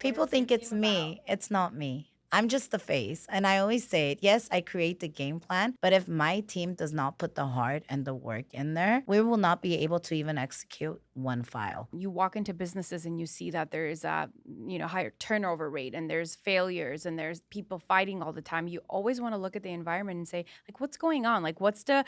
People think it's me. It's not me. I'm just the face. And I always say it. Yes, I create the game plan, but if my team does not put the heart and the work in there, we will not be able to even execute one file. You walk into businesses and you see that there is a higher turnover rate and there's failures and there's people fighting all the time. You always want to look at the environment and say, like, what's going on? Like, what's the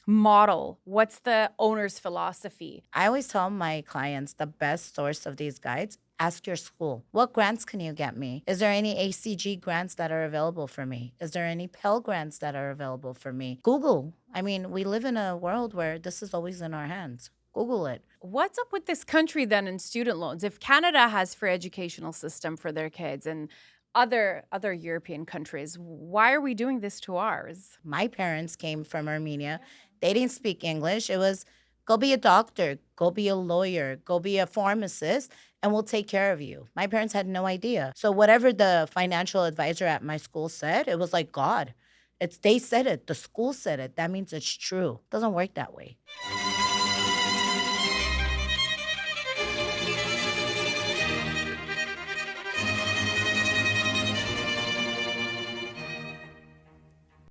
model? What's the owner's philosophy? I always tell my clients the best source of these guides, ask your school. What grants can you get me? Is there any ACG grants that are available for me? Is there any Pell grants that are available for me? Google. I mean, we live in a world where this is always in our hands. Google it. What's up with this country then in student loans? If Canada has free educational system for their kids and other European countries, why are we doing this to ours? My parents came from Armenia. They didn't speak English. It was go be a doctor, go be a lawyer, go be a pharmacist, and we'll take care of you. My parents had no idea. So whatever the financial advisor at my school said, it was like God. It's they said it, the school said it. That means it's true. It doesn't work that way.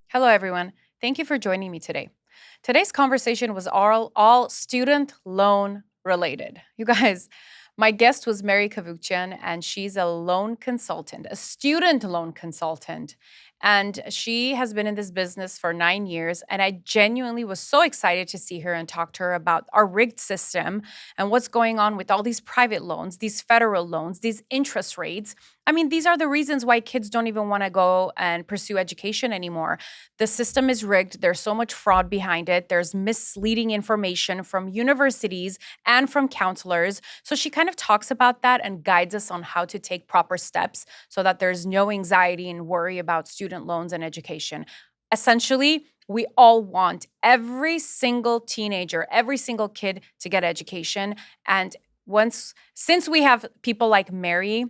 Hello, everyone. Thank you for joining me today. Today's conversation was all student loan related. You guys, my guest was Mary Kavukchyan, and she's a loan consultant, a student loan consultant. And she has been in this business for 9 years. And I genuinely was so excited to see her and talk to her about our rigged system and what's going on with all these private loans, these federal loans, these interest rates. I mean, these are the reasons why kids don't even want to go and pursue education anymore. The system is rigged. There's so much fraud behind it. There's misleading information from universities and from counselors. So she kind of talks about that and guides us on how to take proper steps so that there's no anxiety and worry about student loans and education. Essentially, we all want every single teenager, every single kid to get education. And since we have people like Mary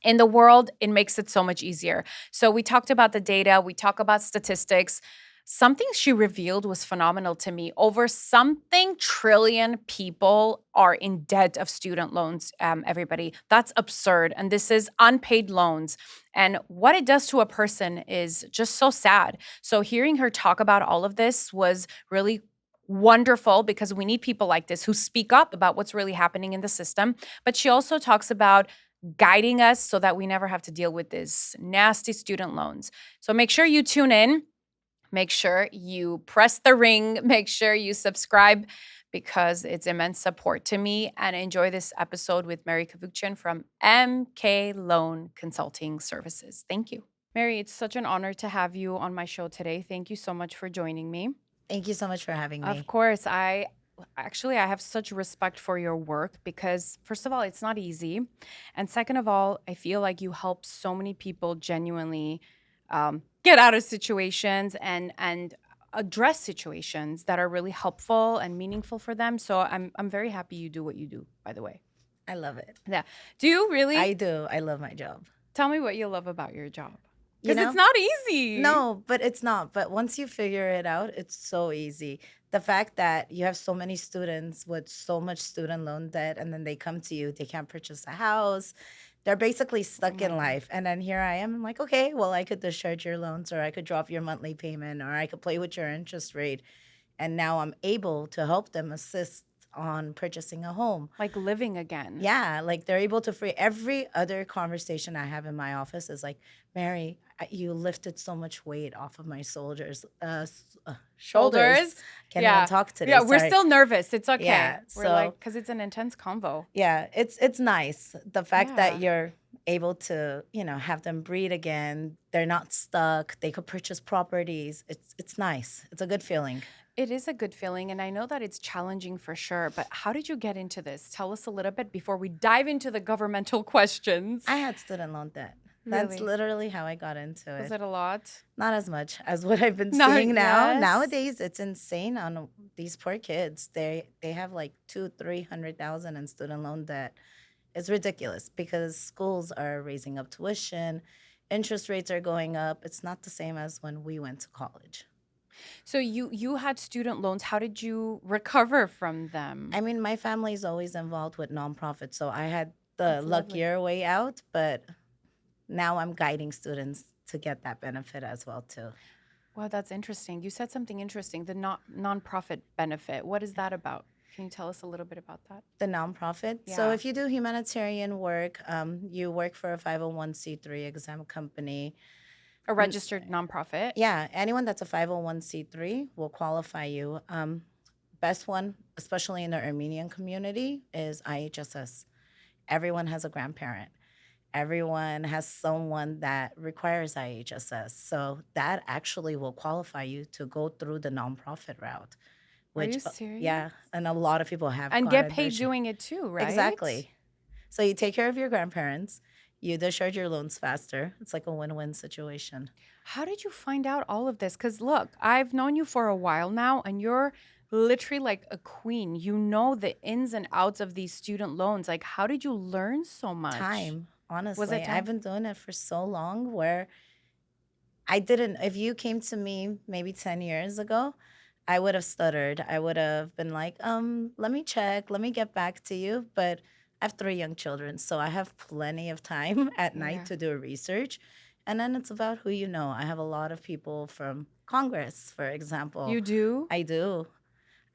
in the world, it makes it so much easier. So we talked about the data, we talk about statistics. Something she revealed was phenomenal to me. Over something trillion people are in debt of student loans, everybody. That's absurd. And this is unpaid loans. And what it does to a person is just so sad. So hearing her talk about all of this was really wonderful because we need people like this who speak up about what's really happening in the system. But she also talks about guiding us so that we never have to deal with these nasty student loans. So make sure you tune in. Make sure you press the ring. Make sure you subscribe because it's immense support to me. And enjoy this episode with Mary Kavukchyan from MK Loan Consulting Services. Thank you. Mary, it's such an honor to have you on my show today. Thank you so much for joining me. Thank you so much for having me. Of course, I have such respect for your work because first of all, it's not easy. And second of all, I feel like you help so many people genuinely get out of situations and address situations that are really helpful and meaningful for them. So I'm very happy you do what you do, by the way. I love it. Yeah. Do you really? I do. I love my job. Tell me what you love about your job. You Because know? it's not easy. No, but it's not. But once you figure it out, it's so easy. The fact that you have so many students with so much student loan debt, and then they come to you, they can't purchase a house. They're basically stuck in life. And then here I am, I'm like, okay, well, I could discharge your loans, or I could drop your monthly payment, or I could play with your interest rate. And now I'm able to help them assist on purchasing a home. Like living again. Yeah, like they're able to free. Every other conversation I have in my office is like, Mary, you lifted so much weight off of my shoulders. Can't even talk today. Yeah, we're sorry. still nervous. It's okay. Yeah, We're so- like, because it's an intense convo. Yeah, it's nice. The fact Yeah. that you're able to, have them breathe again. They're not stuck. They could purchase properties. It's nice. It's a good feeling. It is a good feeling, and I know that it's challenging for sure, but how did you get into this? Tell us a little bit before we dive into the governmental questions. I had student loan debt. That's Really? literally how I got into it. Was it a lot? Not as much as what I've been No, seeing now. yes. Nowadays, it's insane on these poor kids. They have like 200,000-300,000 in student loan debt. It's ridiculous because schools are raising up tuition, interest rates are going up. It's not the same as when we went to college. So you had student loans. How did you recover from them? I mean, my family is always involved with nonprofits, so I had the That's lovely. luckier way out, but now I'm guiding students to get that benefit as well too. Wow, that's interesting. You said something interesting, the nonprofit benefit. What is that about? Can you tell us a little bit about that? The nonprofit. So Yeah. if you do humanitarian work, you work for a 501c3 exempt company. A N- registered nonprofit. Yeah, anyone that's a 501c3 will qualify you. Best one, especially in the Armenian community, is IHSS. Everyone has a grandparent. Everyone has someone that requires IHSS. So that actually will qualify you to go through the nonprofit route, Are you which, serious? yeah, and a lot of people have And get gotten their paid doing it too, right? exactly. So you take care of your grandparents, you discharge your loans faster. It's like a win-win situation. How did you find out all of this? Because look, I've known you for a while now, and you're literally like a queen. You know the ins and outs of these student loans. Like, how did you learn so much? Time, Was it honestly, I've time? been doing it for so long where I didn't, if you came to me maybe 10 years ago, I would have stuttered. I would have been like, let me check, let me get back to you. But I have three young children, so I have plenty of time at night Yeah. to do research. And then it's about who you know. I have a lot of people from Congress, for example. You do? I do.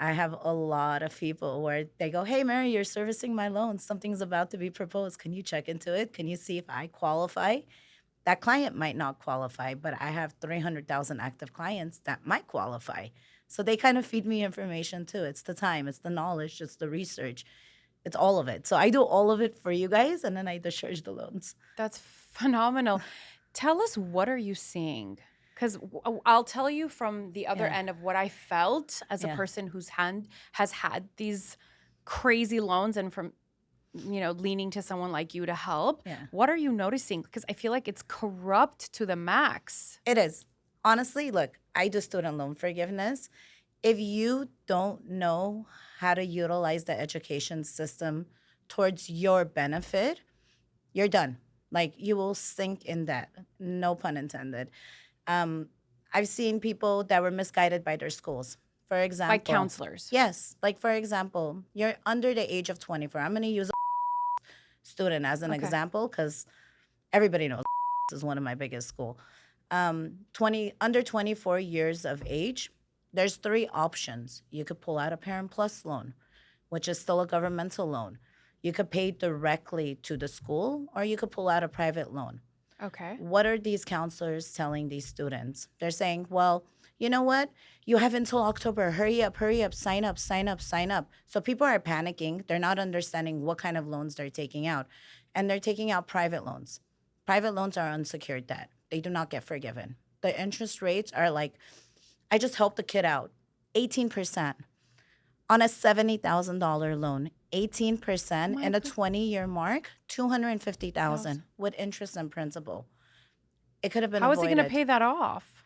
I have a lot of people where they go, "Hey, Mary, you're servicing my loan. Something's about to be proposed. Can you check into it? Can you see if I qualify?" That client might not qualify, but I have 300,000 active clients that might qualify. So they kind of feed me information too. It's the time, it's the knowledge, it's the research, it's all of it. So I do all of it for you guys and then I discharge the loans. That's phenomenal. Tell us, what are you seeing? Because I'll tell you from the other Yeah. end of what I felt as a Yeah. person whose hand has had these crazy loans, and from leaning to someone like you to help. Yeah. What are you noticing? Because I feel like it's corrupt to the max. It is. Honestly, look, I do student loan forgiveness. If you don't know how to utilize the education system towards your benefit, you're done. Like you will sink in debt. No pun intended. Um, I've seen people that were misguided by their schools. For Like example, counselors. yes, like for example, you're under the age of 24. I'm going to use a student as an Okay. example because everybody knows is one of my biggest school. 20 under 24 years of age, there's three options. You could pull out a Parent Plus loan, which is still a governmental loan. You could pay directly to the school, or you could pull out a private loan. Okay. What are these counselors telling these students? They're saying, well, you know what? You have until October. Hurry up, sign up, sign up, sign up. So people are panicking. They're not understanding what kind of loans they're taking out. And they're taking out private loans. Private loans are unsecured debt, they do not get forgiven. The interest rates are like, I just helped the kid out 18% on a $70,000 loan. 18% My and a God. 20-year mark, Thousand. 250,000 with interest and principal. It could have been How is he going to avoided. pay that off?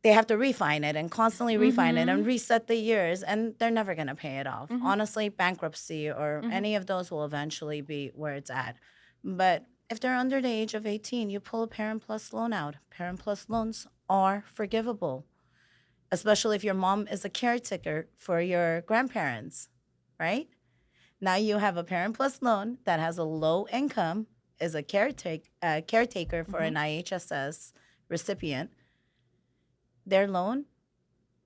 They have to refine it and constantly refine it and Mm-hmm. reset the years, and they're never going to pay it off. Mm-hmm. Honestly, bankruptcy or Mm-hmm. any of those will eventually be where it's at. But if they're under the age of 18, you pull a Parent Plus loan out. Parent Plus loans are forgivable, especially if your mom is a caretaker for your grandparents, right? Now you have a Parent Plus loan that has a low income, is a caretaker for Mm-hmm. an IHSS recipient. Their loan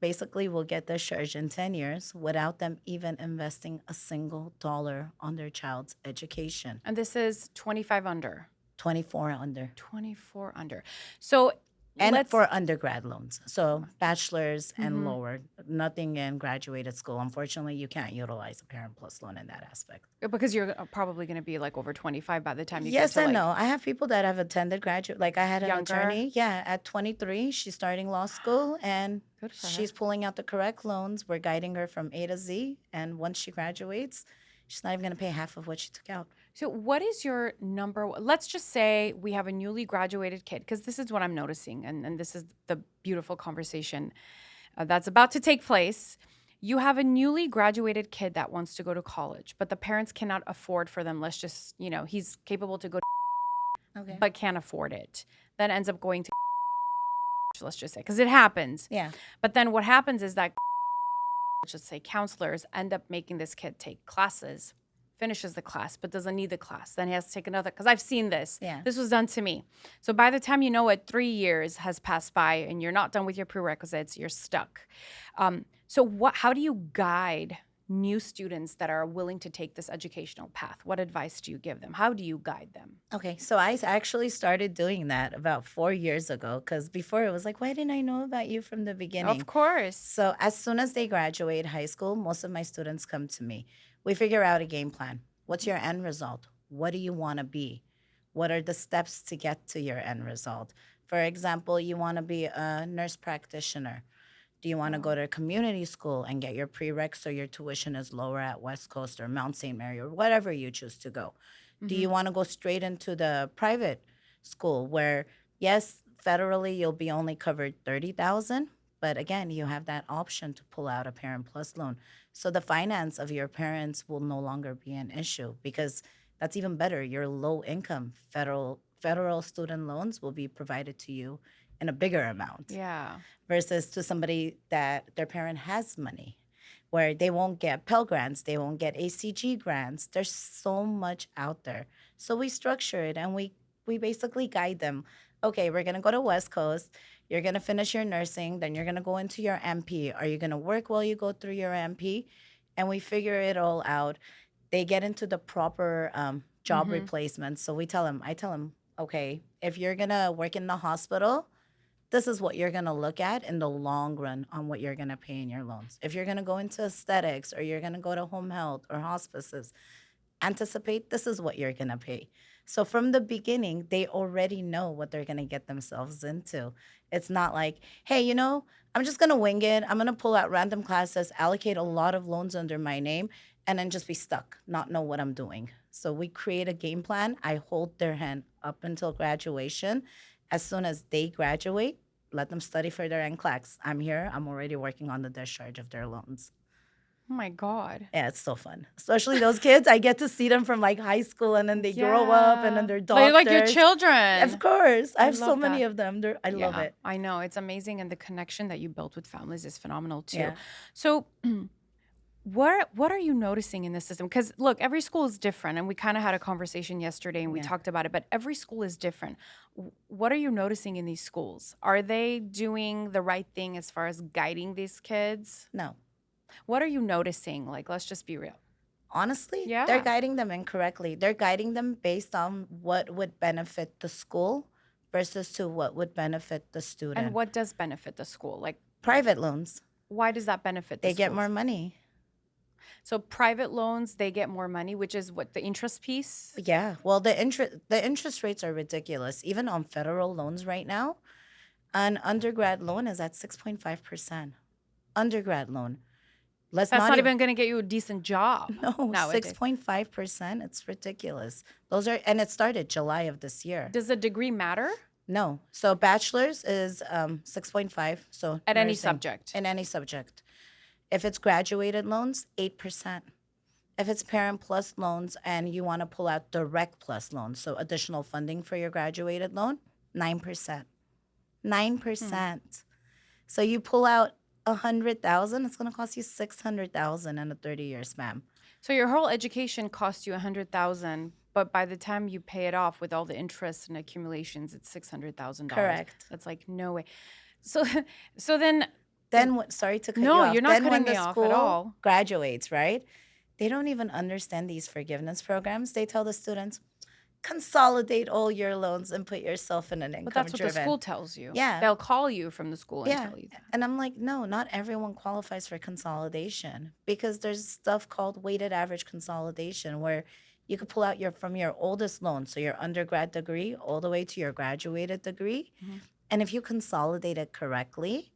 basically will get discharged in 10 years without them even investing a single dollar on their child's education. And this is 25 under. 24 under. 24 under. So And let's. for undergrad loans. So bachelor's and Mhm. lower, nothing in graduated school. Unfortunately, you can't utilize a Parent Plus loan in that aspect. Because you're probably going to be like over 25 by the time you get Yes to and like no. I have people that have attended graduate. Like I had an younger. attorney, yeah, at 23, she's starting law school and Good for her. she's pulling out the correct loans. We're guiding her from A to Z. And once she graduates, she's not even going to pay half of what she took out. So, what is your let's just say we have a newly graduated kid, because this is what I'm noticing, and this is the beautiful conversation that's about to take place. You have a newly graduated kid that wants to go to college, but the parents cannot afford for them. Let's just, he's capable to go, Okay. but can't afford it. Then ends up going to, let's just say, because it happens. Yeah. But then what happens is that, let's just say, counselors end up making this kid take classes finishes the class but doesn't need the class. Then he has to take another, because I've seen this. Yeah. This was done to me. So by the time you know it, 3 years has passed by and you're not done with your prerequisites, you're stuck. So how do you guide new students that are willing to take this educational path? What advice do you give them? How do you guide them? Okay, so actually started doing that about 4 years ago because before it was like, why didn't I know about you from the Of beginning? course. So as soon as they graduate high school, most of my students come to me. We figure out a game plan. What's your end result? What do you want to be? What are the steps to get to your end result? For example, you want to be a nurse practitioner. Do you want to Oh. go to community school and get your prereqs so your tuition is lower at West Coast or Mount St. Mary or whatever you choose to go? Do Mm-hmm. you want to go straight into the private school where, yes, federally you'll be only covered 30,000, but again, you have that option to pull out a Parent Plus loan. So the finance of your parents will no longer be an issue because that's even better. Your low income federal student loans will be provided to you in a bigger amount Yeah. versus to somebody that their parent has money where they won't get Pell Grants, they won't get ACG grants. There's so much out there. So we structure it and we basically guide them. Okay, we're gonna go to West Coast. You're gonna finish your nursing, then you're gonna go into your MP. Are you gonna work while you go through your MP? And we figure it all out. They get into the proper job Mm-hmm. replacement. So I tell them, okay, if you're gonna work in the hospital, this is what you're going to look at in the long run on what you're going to pay in your loans. If you're going to go into aesthetics or you're going to go to home health or hospices, anticipate this is what you're going to pay. So from the beginning, they already know what they're going to get themselves into. It's not like, hey, I'm just going to wing it. I'm going to pull out random classes, allocate a lot of loans under my name, and then just be stuck, not know what I'm doing. So we create a game plan. I hold their hand up until graduation. As soon as they graduate, let them study for their NCLEX. I'm here. I'm already working on the discharge of their loans. Oh my God. Yeah, it's so fun. Especially those kids. I get to see them from like high school and then they grow up and then Yeah. they're Like your doctors. Of children. course. I I have so love many that. of them. I love Yeah, it. I know. It's amazing. And the connection that you built with families is phenomenal too. Yeah. So, what are you noticing in the system? Because look, every school is different, and we kind of had a conversation yesterday, and we Yeah. talked about it. But every school is different. What are you noticing in these schools? Are they doing the right thing as far as guiding these kids? No. What are you noticing? Like, let's just be real. Honestly, they're Yeah. guiding them incorrectly. They're guiding them based on what would benefit the school versus to what would benefit the And student. what does benefit the school? Like, Private loans, why does that benefit the they get schools? more money. So private loans, they get more money, which is what the interest piece. Yeah. Well, the interest rates are ridiculous. Even on federal loans right now, an undergrad loan is at 6.5%. Undergrad loan. Let's That's not not even even going to get you a decent job no, nowadays. 6.5%. It's ridiculous. And it started July of this year. Does the degree matter No. So bachelor's is 6.5. So at any nursing, subject? in any subject. If it's graduated loans, 8%. If it's Parent Plus loans and you want to pull out Direct Plus loans, so additional funding for your graduated loan, 9%. 9%. So you pull out 100,000, it's going to cost you 600,000 in a 30-year span. So your whole education costs you 100,000, but by the time you pay it off with all the interest and accumulations, it's $600,000. Correct. That's like no way. So, so then Then sorry to cut you no, off. you're not Then cutting when me the off at school all. graduates, right? They don't even understand these forgiveness programs. They tell the students, consolidate all your loans and put yourself in an But that's what the income-driven. school tells you. Yeah. They'll call you from the school and Yeah. tell you that. And I'm like, no, not everyone qualifies for consolidation because there's stuff called weighted average consolidation where you could pull out from your oldest loan, so your undergrad degree, all the way to your graduated degree. Mhm. And if you consolidate it correctly,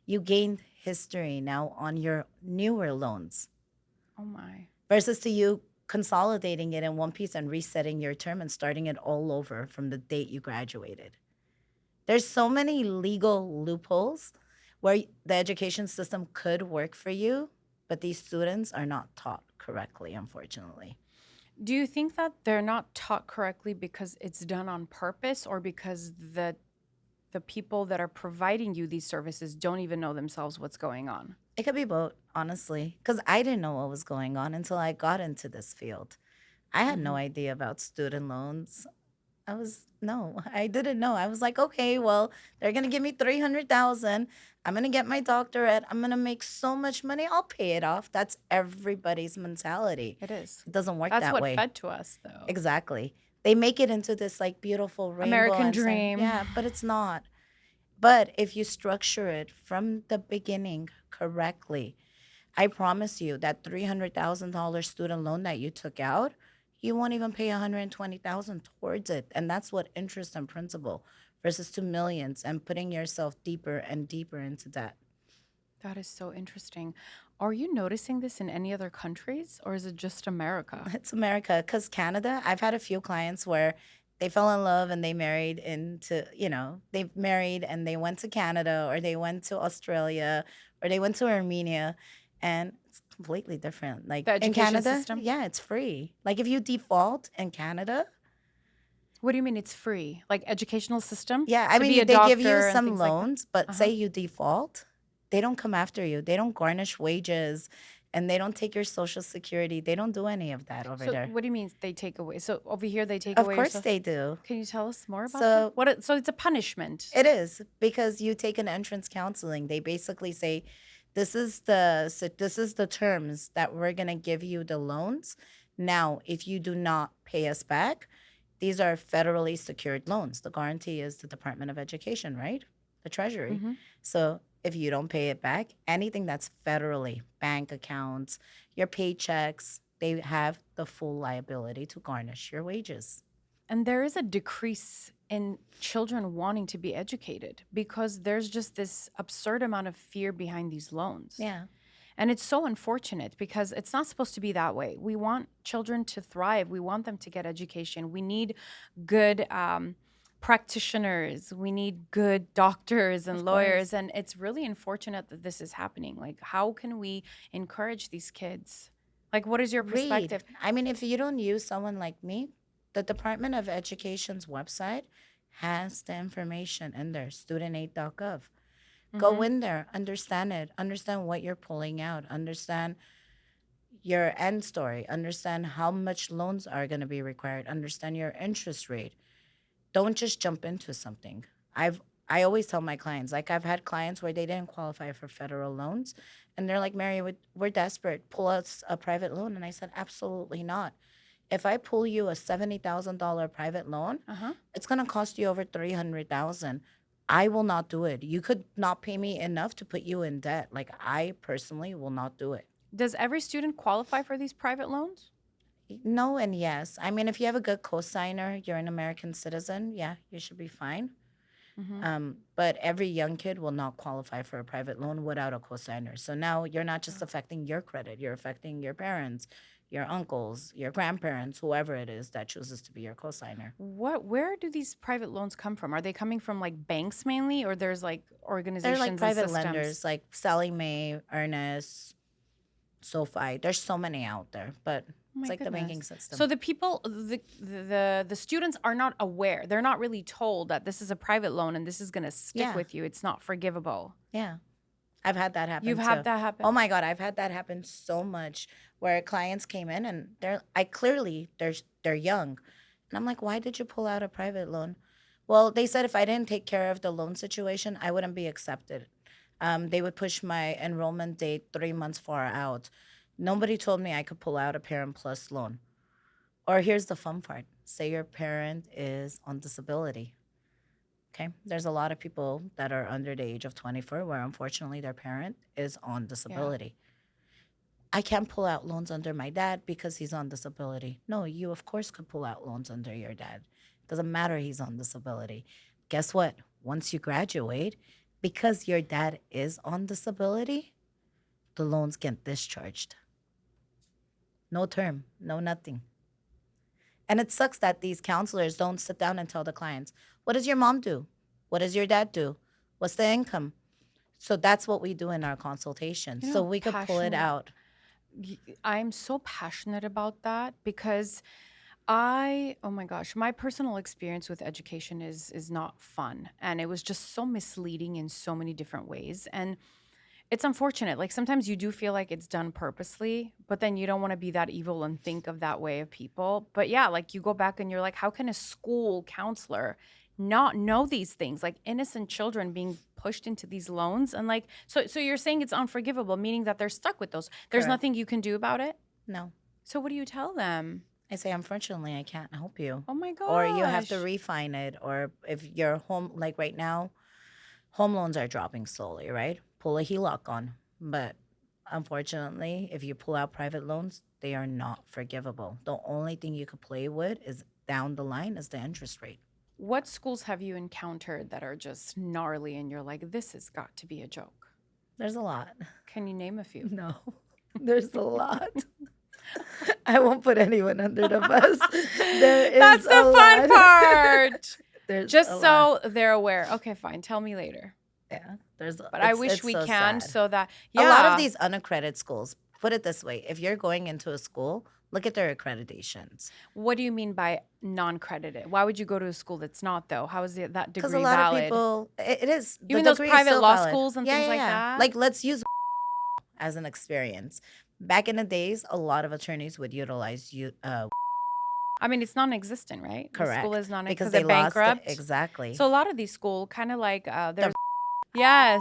you gain history now on your newer loans Oh my. versus to you consolidating it in one piece and resetting your term and starting it all over from the date you graduated. There's so many legal loopholes where the education system could work for you, but these students are not taught correctly, unfortunately. Do you think that they're not taught correctly because it's done on purpose, or because the people that are providing you these services don't even know themselves what's going on? It could be both, honestly, because I didn't know what was going on until I got into this field. I had no Hmm. idea about student loans. No, I didn't know. I was like, okay, well, they're gonna give me 300,000. I'm gonna get my doctorate. I'm gonna make so much money. I'll pay it off. That's everybody's mentality. It is. It doesn't work That's that what way. fed to us, though. Exactly. They make it into this like beautiful rainbow American and say, dream. yeah, but it's not. But if you structure it from the beginning correctly, I promise you that $300,000 student loan that you took out, you won't even pay 120,000 towards it. And that's what interest and principal versus 2 millions and putting yourself deeper and deeper into debt. That is so interesting. Are you noticing this in any other countries or is it just America? It's America cuz Canada, I've had a few clients where they fell in love and they married they married and they went to Canada or they went to Australia or they went to Armenia, and it's completely different. Like The in education Canada, system? yeah, it's free. Like if you default in Canada, What do you mean it's free? Like educational system yeah, I to mean, be a they give you doctor and some things like that? loans, but say Uh-huh. you default, they don't come after you. They don't garnish wages and they don't take your social security. They don't do any of that over So there. what do you mean they take away? So over here they take Of away your course social. they do. Can you tell us more about that? So So it's a punishment. it is because you take an entrance counseling. They basically say, this is the terms that we're going to give you the loans. Now, if you do not pay us back, these are federally secured loans. The guarantee is the Department of Education, right? The Treasury. Hmm. So if you don't pay it back, anything that's federally, bank accounts, your paychecks, they have the full liability to garnish your wages. And there is a decrease in children wanting to be educated because there's just this absurd amount of fear behind these loans. Yeah. And it's so unfortunate because it's not supposed to be that way. We want children to thrive. We want them to get education. We need good practitioners. We need good doctors and Of course. lawyers. And it's really unfortunate that this is happening. Like, how can we encourage these kids? Like, what is your Read. perspective? I mean, if you don't use someone like me, the Department of Education's website has the information in there, studentaid.gov. Go Hmm. in there, understand it, understand what you're pulling out, understand your end story, understand how much loans are going to be required, understand your interest rate. Don't just jump into something. I always tell my clients, like I've had clients where they didn't qualify for federal loans and they're like, Mary, we're desperate. Pull us a private loan. And I said, absolutely not. If I pull you a $70,000 private loan, Uh huh. it's going to cost you over 300,000. I will not do it. You could not pay me enough to put you in debt. Like I personally will not do it. Does every student qualify for these private loans? No and yes. I mean, if you have a good cosigner, you're an American citizen, yeah, you should be fine. Hmm. But every young kid will not qualify for a private loan without a cosigner. So now you're not just affecting your credit, you're affecting your parents, your uncles, your grandparents, whoever it is that chooses to be your cosigner. Where do these private loans come from? Are they coming from like banks mainly, or there's like They're like organizations and private systems? lenders like Sally Mae, Ernest, SoFi. There's so many out there, but Oh it's my like the banking goodness. system. So the people, the students are not aware. They're not really told that this is a private loan and this is going to stick Yeah, with you. It's not forgivable. yeah. I've had that You've happen had too. that Oh happen. my God, I've had that happen so much where clients came in and I clearly they're young. And I'm like, why did you pull out a private loan? Well, they said if I didn't take care of the loan situation, I wouldn't be accepted. They would push my enrollment date 3 months far out. Nobody told me I could pull out a Parent Plus loan. Or here's the fun part, say your parent is on disability. Okay. There's a lot of people that are under the age of 24 where unfortunately their parent is on Yeah. disability. I can't pull out loans under my dad because he's on disability. No, you, of course, could pull out loans under your dad. Doesn't matter, he's on disability. Guess what? Once you graduate, because your dad is on disability, the loans get discharged. No term, no nothing. And it sucks that these counselors don't sit down and tell the clients, what does your mom do? What does your dad do? What's the income? So that's what we do in our consultation. You So know, we could pull it passionate. out. I'm so passionate about that because oh my gosh, my personal experience with education is not fun, and it was just so misleading in so many different ways. And It's unfortunate. Like sometimes you do feel like it's done purposely, but then you don't want to be that evil and think of that way of people. But yeah, like you go back and you're like, how can a school counselor not know these things? Like innocent children being pushed into these loans and like so you're saying it's unforgivable, meaning that they're stuck with those. There's Correct. nothing you can do about it. No. So what do you tell them? I say, unfortunately, I can't help you. Oh my Or you have to gosh. refine it. Or if your home, like right now, home loans are dropping slowly, right? Pull a HELOC on. But unfortunately, if you pull out private loans, they are not forgivable. The only thing you could play with is down the line is the interest rate. What schools have you encountered that are just gnarly and you're like, this has got to be a joke? There's a lot. Can you name a few? No, there's a lot. I won't put anyone under the bus. There is That's a the fun lot. part. There's a Just lot. so they're aware. Okay, fine. Tell me later. Yeah, there's. But I wish It's we so can sad. so that, A lot of yeah. these unaccredited schools. Put it this way: if you're going into a school, look at their accreditations. What do you mean by non-credited? Why would you go to a school that's not, though? How is that Because a degree lot of valid? people, it is You the mean those degree is private still law valid. schools and Yeah, things yeah, like yeah. that? Like let's use as an experience. Back in the days, a lot of attorneys would utilize you. I mean, it's non-existent, right? The school Correct, is non because because they're they lost it bankrupt. exactly. So a lot of these school kind of like The there's yes,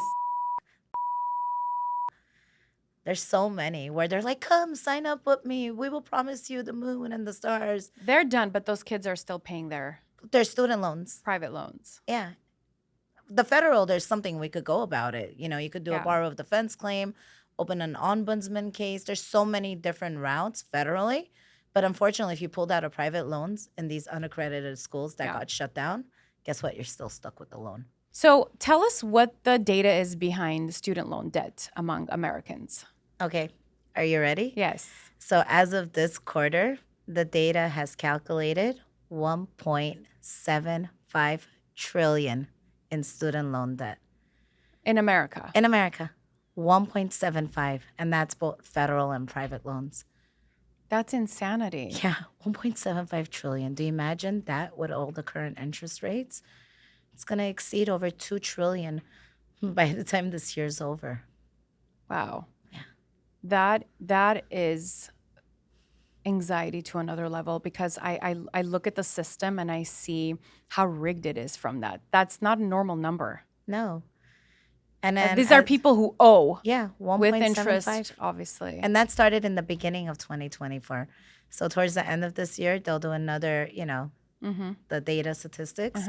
There's so many where they're like, "Come sign up with me. We will promise you the moon and the stars." they're done, but those kids are still paying their They're student loans. private loans. Yeah. The federal, there's something we could go about it. You could do a Yeah. borrow of defense claim, open an ombudsman case. There's so many different routes federally. But unfortunately, if you pulled out a private loans in these unaccredited schools that Yeah. got shut down, guess what? You're still stuck with the loan. So tell us what the data is behind student loan debt among Americans. Okay. Are you ready? Yes. So as of this quarter, the data has calculated 1.75 trillion in student loan debt In America. in America. 1.75, and that's both federal and private loans. That's insanity. Yeah, 1.75 trillion. Do you imagine that with all the current interest rates? It's going to exceed over 2 trillion by the time this year's over. Wow. Yeah. That is anxiety to another level because I look at the system and I see how rigged it is from that. That's not a normal number. No. And then These are people who owe yeah, with 1.75. interest, obviously. And that started in the beginning of 2024. So towards the end of this year, they'll do another, the data statistics.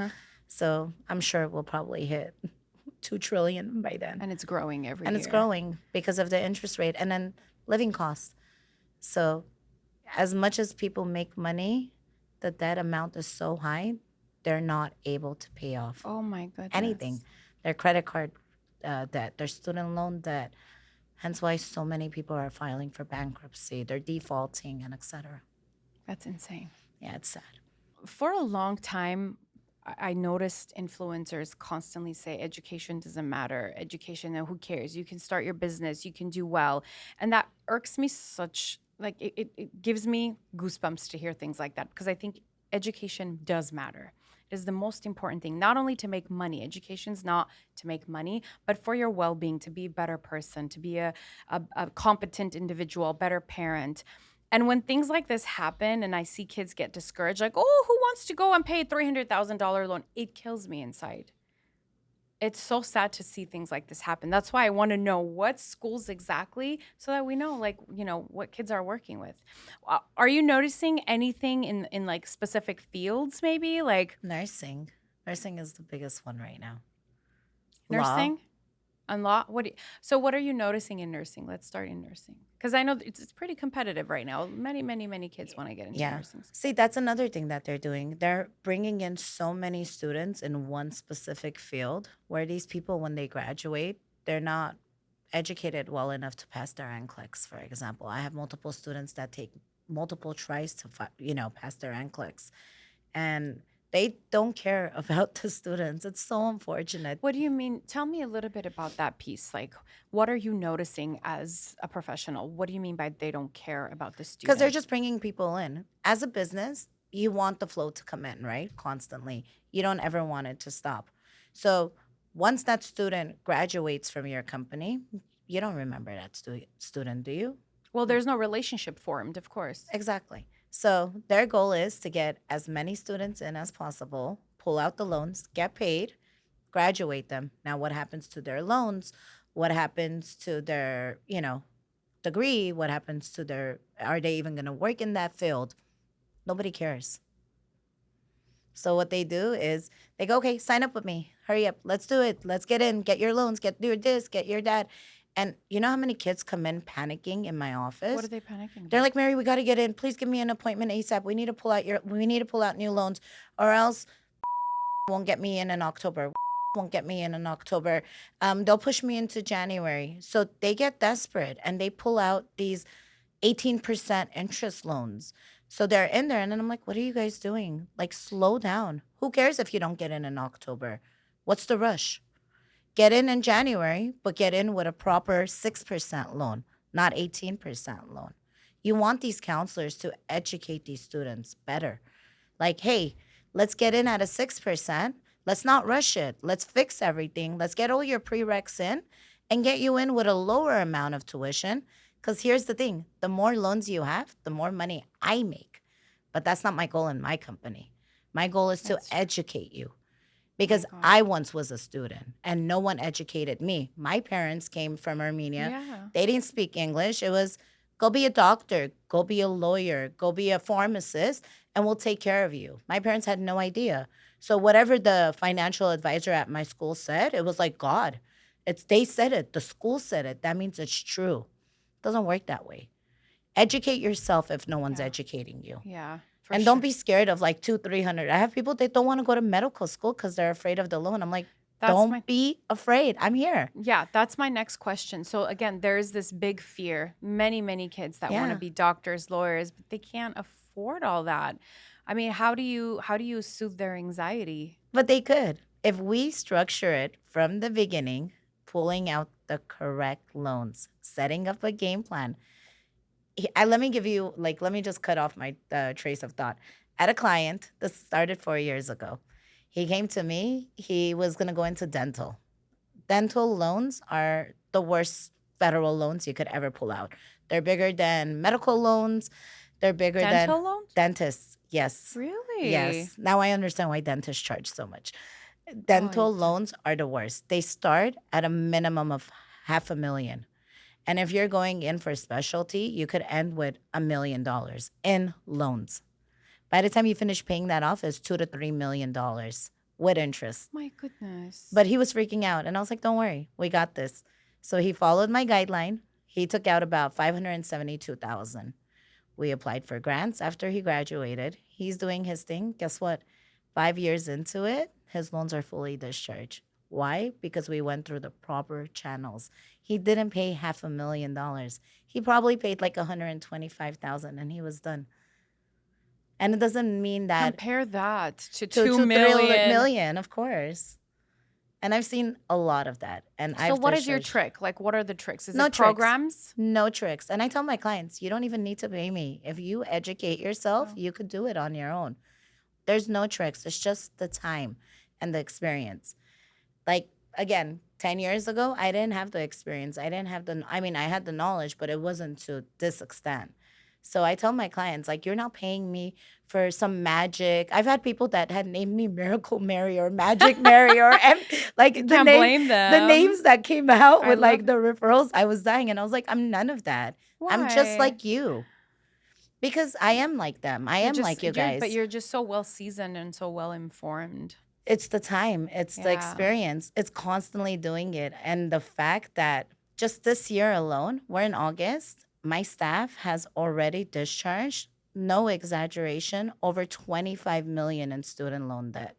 So I'm sure we'll probably hit 2 trillion by then. And it's growing every And year. it's growing because of the interest rate and then living costs. So as much as people make money, the debt amount is so high, they're not able to pay off Oh my goodness. anything. Their credit card debt, their student loan debt. Hence why so many people are filing for bankruptcy. They're defaulting and etc. That's insane. Yeah, it's sad. For a long time, I noticed influencers constantly say education doesn't matter. Education, who cares? You can start your business, you can do well. And that irks me such, like, it gives me goosebumps to hear things like that because I think education does matter. It is the most important thing, not only to make money. Education's not to make money, but for your well-being, to be a better person, to be a competent individual, better parent. And when things like this happen and I see kids get discouraged, like, oh, who wants to go and pay a $300,000 loan? It kills me inside. It's so sad to see things like this happen. That's why I want to know what schools exactly so that we know, like, what kids are working with. Are you noticing anything in like specific fields maybe? Like Nursing. Nursing is the biggest one right now. nursing? And law? So what are you noticing in nursing? Let's start in nursing. Because I know it's pretty competitive right now. Many, many, many kids want to get into Yeah. nursing. See, that's another thing that they're doing. They're bringing in so many students in one specific field where these people, when they graduate, they're not educated well enough to pass their NCLEX, for example. I have multiple students that take multiple tries to, pass their NCLEX. And they don't care about the students. It's so unfortunate. What do you mean? Tell me a little bit about that piece. Like, what are you noticing as a professional? What do you mean by they don't care about the student? Because they're just bringing people in. As a business, you want the flow to come in, right? Constantly. You don't ever want it to stop. So once that student graduates from your company, You don't remember that student, do you? Well, there's no relationship formed, of course. Exactly. So their goal is to get as many students in as possible, pull out the loans, get paid, graduate them. Now, what happens to their loans? What happens to their, degree? What happens to their, are they even going to work in that field? Nobody cares. So what they do is they go, okay, sign up with me. Hurry up. Let's do it. Let's get in, get your loans, get your this, get your that. And you know how many kids come in panicking in my What are office? they panicking They're about? like, Mary, we got to get in. Please give me an appointment ASAP. We need to pull out new loans, or else won't get me in October. Won't get me in October. They'll push me into January. So they get desperate and they pull out these 18% interest loans. So they're in there. And then I'm like, what are you guys doing? Like, slow down. Who cares if you don't get in October? What's the rush? Get in January, but get in with a proper 6% loan, not 18% loan. You want these counselors to educate these students better. Like, hey, let's get in at a 6%. Let's not rush it. Let's fix everything. Let's get all your prereqs in and get you in with a lower amount of tuition. Because here's the thing, the more loans you have, the more money I make. But that's not my goal in my company. My goal is to That's true. educate you Oh my because God. I once was a student and no one educated me. My parents came from Armenia. Yeah. They didn't speak English. It was go be a doctor, go be a lawyer, go be a pharmacist, and we'll take care of you. My parents had no idea. So whatever the financial advisor at my school said, it was like God. It's they said it, the school said it. That means it's true. It doesn't work that way. Educate yourself if no one's Yeah. educating you. Yeah. For And don't sure. be scared of like 200, 300. I have people that don't want to go to medical school because they're afraid of the loan. I'm like, That's my don't be afraid. I'm here. Yeah, that's my next question. So again, there's this big fear. Many kids that want to Yeah. be doctors, lawyers, but they can't afford all that. I mean, how do you soothe their anxiety? But they could. If we structure it from the beginning, pulling out the correct loans, setting up a game plan. Let me give you, like, let me just cut off my trace of thought. At a client, this started 4 years ago. He came to me. He was going to go into dental. Dental loans are the worst federal loans you could ever pull out. They're bigger than medical loans. They're bigger than Dental loans? dentists. Yes. Really? Yes. Now I understand why dentists charge so much. Oh, Dental loans are the worst. They start at a minimum of 500,000. And if you're going in for specialty, you could end with $1 million in loans. By the time you finish paying that off, it's $2 to $3 million with interest. my goodness. But he was freaking out. And I was like, don't worry, we got this. So he followed my guideline. He took out about 572,000. We applied for grants after he graduated. He's doing his thing. Guess what? 5 years into it, his loans are fully discharged. Why? Because we went through the proper channels. He didn't pay $500,000. He probably paid like 125,000 and he was done. And it doesn't mean that Compare that to to 2 3 million. million, of course. And I've seen a lot of that. And So I've what is your discharged trick? Like, what are the tricks? Is no it tricks. programs? No tricks. And I tell my clients, you don't even need to pay me. If you educate yourself, Oh. you could do it on your own. There's no tricks. It's just the time and the experience. Like, again, 10 years ago, I didn't have the experience. I mean, I had the knowledge, but it wasn't to this extent. So I tell my clients, like, you're not paying me for some magic. I've had people that had named me Miracle Mary or Magic Mary or like You the can't name, blame the them. names that came out I with like love the referrals. I was dying, and I was like, I'm none of that. I'm just Why? like you because I am like them. I You're am just like you but guys. you're just so well seasoned and so well informed. It's the time, it's the Yeah. experience, it's constantly doing it. And the fact that just this year alone, we're in August, my staff has already discharged, no exaggeration, over 25 million in student loan debt.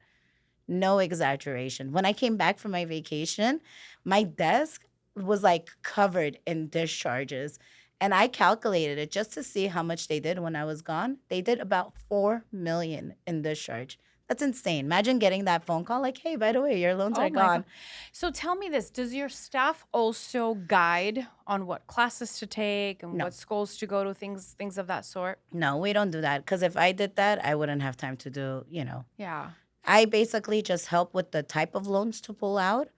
No exaggeration. When I came back from my vacation, my desk was like covered in discharges. And I calculated it just to see how much they did when I was gone. They did about 4 million in discharge. That's insane. Imagine getting that phone call like, hey, by the way, your loans Oh are my gone. God. So tell me this, does your staff also guide on what classes to take and No. what schools to go to, things of that sort? No, we don't do that. Because if I did that, I wouldn't have time to do. Yeah. I basically just help with the type of loans to pull out.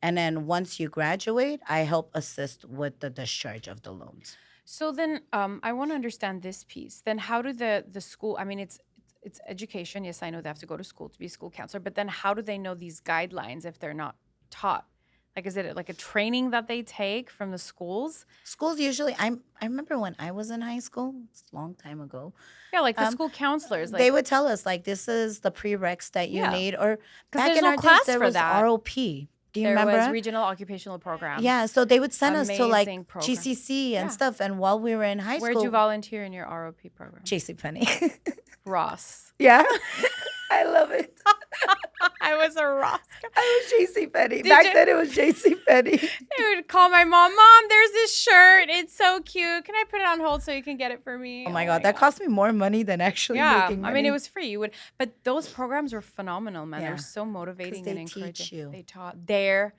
And then once you graduate, I help assist with the discharge of the loans. So then, I want to understand this piece. Then, how do the school? I mean, it's education. Yes, I know they have to go to school to be a school counselor. But then, how do they know these guidelines if they're not taught? Like, is it like a training that they take from the schools? Schools usually, I remember when I was in high school, it's a long time ago. Yeah, like the Um, school counselors. they Like, would tell us like this is the prereqs that you yeah, need. Or because back there's in no our days, class there for was that. ROP. Do you There was remember? regional occupational program. Yeah, so they would send us to like Amazing program. GCC and Yeah. stuff. And while we were in high Where'd you school, volunteer in your ROP program? JCPenney. Ross. Yeah, I love it. I was a Ross. I was JCPenney. Did Back you? then it was JCPenney. I would call my mom. Mom, there's this shirt. It's so cute. Can I put it on hold so you can get it for me? Oh my God, that cost me more money than actually Yeah, making I mean, it money. was free. You would, but those programs were phenomenal, man. They're Yeah, so because motivating they and teach encouraging. you. They taught Dare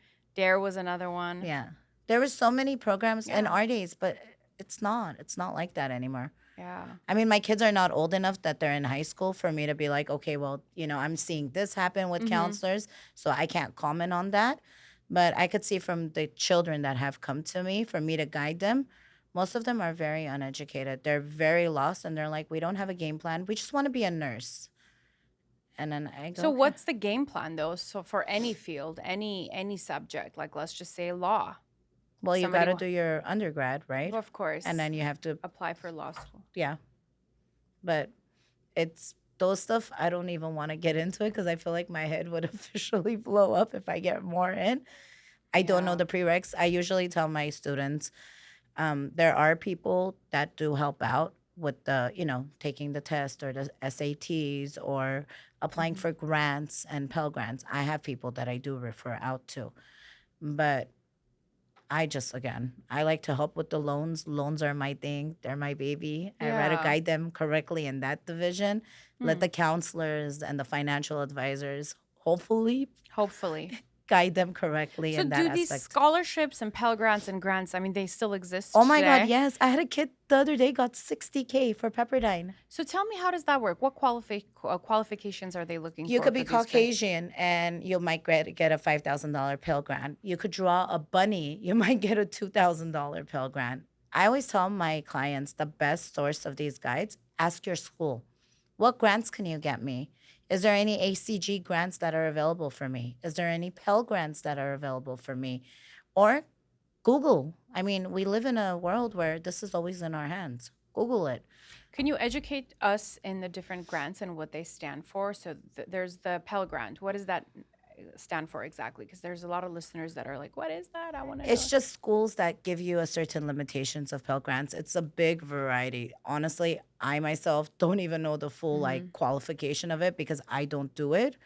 was another one. Yeah. There were so many programs in Yeah, our days, but it's not. It's not like that anymore. yeah. I mean, my kids are not old enough that they're in high school for me to be like, okay, well, I'm seeing this happen with Mm-hmm. counselors, so I can't comment on that. But I could see from the children that have come to me for me to guide them, most of them are very uneducated. They're very lost and they're like, we don't have a game plan. We just want to be a nurse. And then I go, So okay. what's the game plan though? So for any field, any subject, like let's just say law. Well, you got Somebody, to do your undergrad, right? of And course, then you have to, apply for law school. yeah. But it's those stuff I don't even want to get into it because I feel like my head would officially blow up if I get more in. I don't know Yeah. the prereqs. I usually tell my students there are people that do help out with the, taking the test or the SATs or applying Hmm. for grants and Pell Grants. I have people that I do refer out to. But again, I like to help with the loans. Loans are my thing. They're my baby. I rather Yeah. guide them correctly in that division. Let Hmm. the counselors and the financial advisors hopefully Hopefully. guide them correctly So in that do these aspect. scholarships and Pell Grants and grants, I mean, they still Oh exist my God, today? yes. I had a kid the other day got 60K for Pepperdine. So tell me, how does that work? What qualifications are they looking You for could be for these grants? Caucasian and you might get a $5,000 Pell Grant. You could draw a bunny, you might get a $2,000 Pell Grant. I always tell my clients the best source of these guides, ask your school. What grants can you get me? Is there any ACG grants that are available for me? Is there any Pell Grants that are available for me? Or Google. I mean, we live in a world where this is always in our hands. Google it. Can you educate us in the different grants and what they stand for? So there's the Pell Grant. What does that stand for exactly? Because there's a lot of listeners that are like, what is that? I want to It's know. just schools that give you a certain limitations of Pell Grants. It's a big variety. Honestly, I myself don't even know the full Hmm. like qualification of it because I don't do it.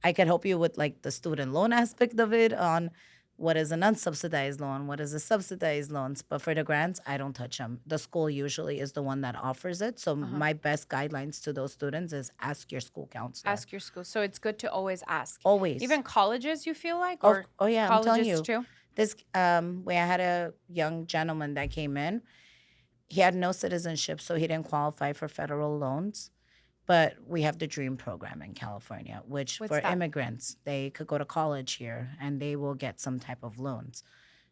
I could help you with like the student loan aspect of it on what is an unsubsidized loan, what is a subsidized loans. But for the grants, I don't touch them. The school usually is the one that offers it. So Uh-huh. my best guidelines to those students is ask your school counselor. Ask your school. So it's good to always ask. Always. Even colleges, you feel like, Of or oh yeah, I'm telling colleges you. too? This way I had a young gentleman that came in. He had no citizenship, so he didn't qualify for federal loans. But we have the DREAM program in California, which What's for that? immigrants, they could go to college here and they will get some type of loans.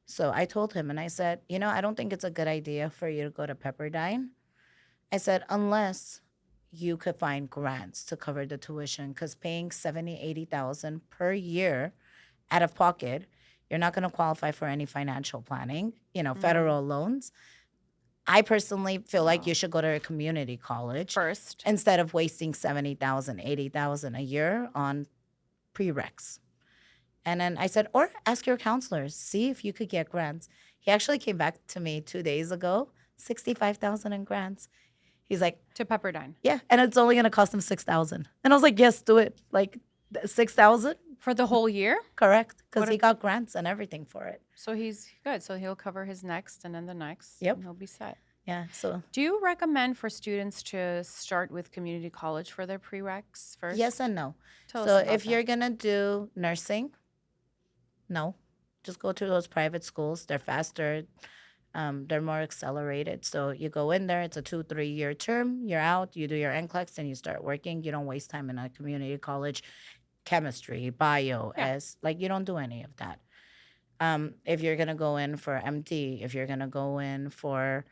So I told him and I said, I don't think it's a good idea for you to go to Pepperdine. I said, unless you could find grants to cover the tuition, because paying 70, 80,000 per year out of pocket, you're not going to qualify for any financial planning, Mm. federal loans. I personally feel like you Wow. should go to a community college First. instead of wasting 70,000, 80,000 a year on prereqs. And then I said, or ask your counselors, see if you could get grants. He actually came back to me 2 days ago, 65,000 in grants. He's like, To Pepperdine. yeah, and it's only gonna cost him 6,000. And I was like, yes, do it. Like 6,000, For the whole year? correct? Because What he if, got grants and everything for it. so he's good. So he'll cover his next and then the next, Yep. and he'll be set. Yeah. So Do you recommend for students to start with community college for their prereqs first? yes and no. Tell So us about if that. you're gonna do nursing, no, just go to those private schools. They're faster. They're more accelerated. So you go in there. It's a 2, 3 year term. You're out. You do your NCLEX and you start working. You don't waste time in a community college, chemistry, bio, Yeah. as like you don't do any of that. If you're gonna go in for MD, if you're gonna go in for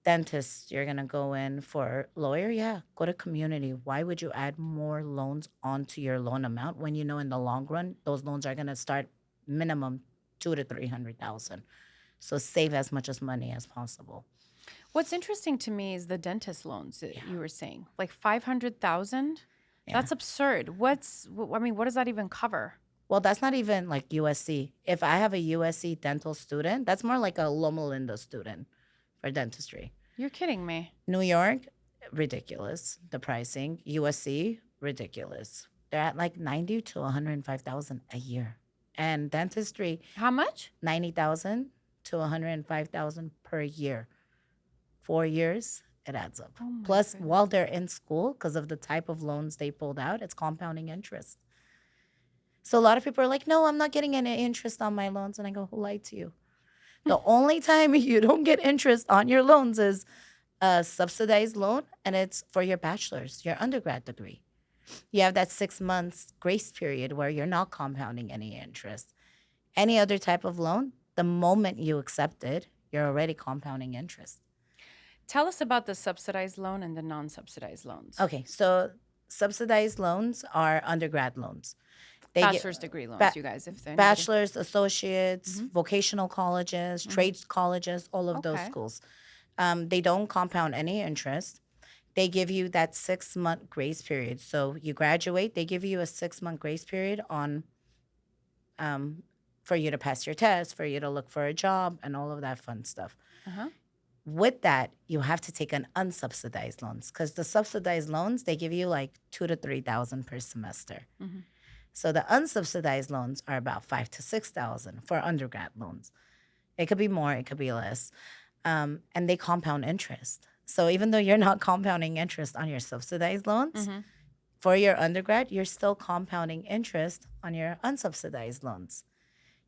dentist, you're gonna go in for lawyer, yeah, go to community. Why would you add more loans onto your loan amount when you know in the long run those loans are gonna start minimum 2 to 300,000? So save as much as money as possible. What's interesting to me is the dentist loans that Yeah, you were saying, like 500,000. yeah. That's absurd. I mean, what does that even cover? Well, that's not even like USC. If I have a USC dental student, that's more like a Loma Linda student for dentistry. You're kidding me. New York, ridiculous. The pricing. USC, ridiculous. They're at like 90 to 105,000 a year. And dentistry, How much? 90,000 to 105,000 per year. 4 years, it adds up. Oh my Plus, while goodness. they're in school, because of the type of loans they pulled out, it's compounding interest. So a lot of people are like, no, I'm not getting any interest on my loans. And I go, who lied to you? The only time you don't get interest on your loans is a subsidized loan, and it's for your bachelor's, your undergrad degree. You have that 6 months grace period where you're not compounding any interest. Any other type of loan, the moment you accept it, you're already compounding interest. Tell us about the subsidized loan and the non subsidized loans. Okay, so subsidized loans are undergrad loans. They get Bachelor's degree loans, ba- you guys, if anybody. bachelor's, associates, Hmm. vocational colleges, Hmm. trades colleges, all of those Okay. schools. They don't compound any interest. They give you that 6 month grace period. So you graduate, they give you a 6 month grace period on um, for you to pass your test, for you to look for a job, and all of that fun stuff. Uh huh. With that, you have to take an unsubsidized loans because the subsidized loans they give you like 2 to 3,000 per semester. Hmm. So the unsubsidized loans are about 5 to 6,000 for undergrad loans. It could be more, it could be less, and they compound interest. So even though you're not compounding interest on your subsidized loans Hmm. for your undergrad, you're still compounding interest on your unsubsidized loans.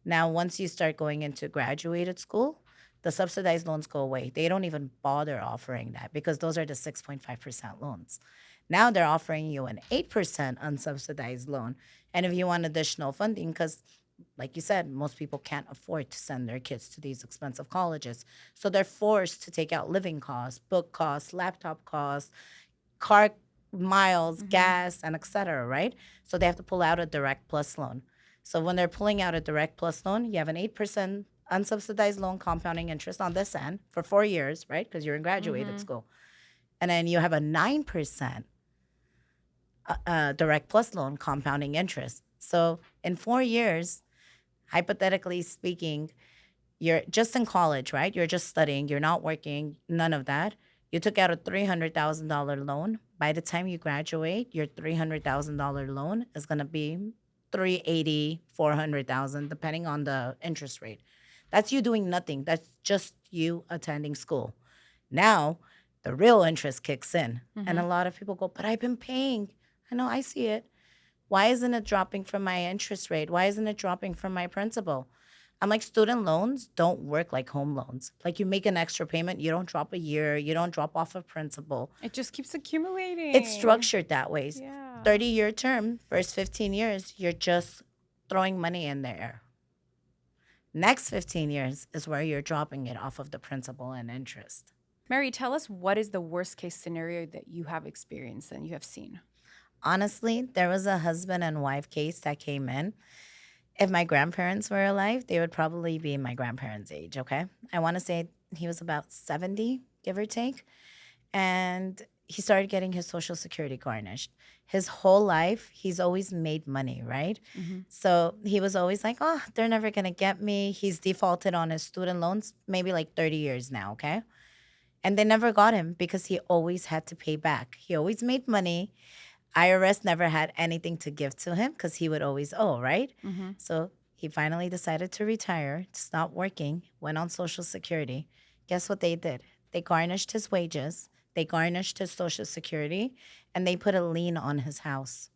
Now, once you start going into graduated school, the subsidized loans go away. They don't even bother offering that because those are the 6.5% loans. Now they're offering you an 8% unsubsidized loan. And if you want additional funding, because like you said, most people can't afford to send their kids to these expensive colleges. So they're forced to take out living costs, book costs, laptop costs, car miles, Hmm. gas, and et cetera, right? So they have to pull out a direct plus loan. So when they're pulling out a direct plus loan, you have an 8% unsubsidized loan compounding interest on this end for 4 years, right? Because you're in graduated Hmm. school. And then you have a 9% direct plus loan compounding interest. So in 4 years, hypothetically speaking, you're just in college, right? You're just studying, you're not working, none of that. You took out a $300,000 loan. By the time you graduate, your $300,000 loan is going to be 380, 400,000 depending on the interest rate. That's you doing nothing. That's just you attending school. Now, the real interest kicks in. And a Hmm. lot of people go, "But I've been paying." I know, I see it. Why isn't it dropping from my interest rate? Why isn't it dropping from my principal? I'm like, student loans don't work like home loans. Like you make an extra payment, you don't drop a year, you don't drop off of principal. It just keeps It's accumulating. structured that way. Yeah. 30-year term, first 15 years, you're just throwing money in there. Next 15 years is where you're dropping it off of the principal and interest. Mary, tell us what is the worst case scenario that you have experienced and you have seen? Honestly, there was a husband and wife case that came in. If my grandparents were alive, they would probably be my grandparents' age, okay? I want to say he was about 70, give or take. And he started getting his social security garnished. His whole life, he's always made money, right? Hmm. So he was always like, oh, they're never going to get me. He's defaulted on his student loans, maybe like 30 years now, okay? And they never got him because he always had to pay back. He always made money. IRS never had anything to give to him because he would always owe, right? Hmm. So he finally decided to retire, to stop working, went on Social Security. Guess what they did? They garnished his wages, they garnished his Social Security, and they put a lien on his house.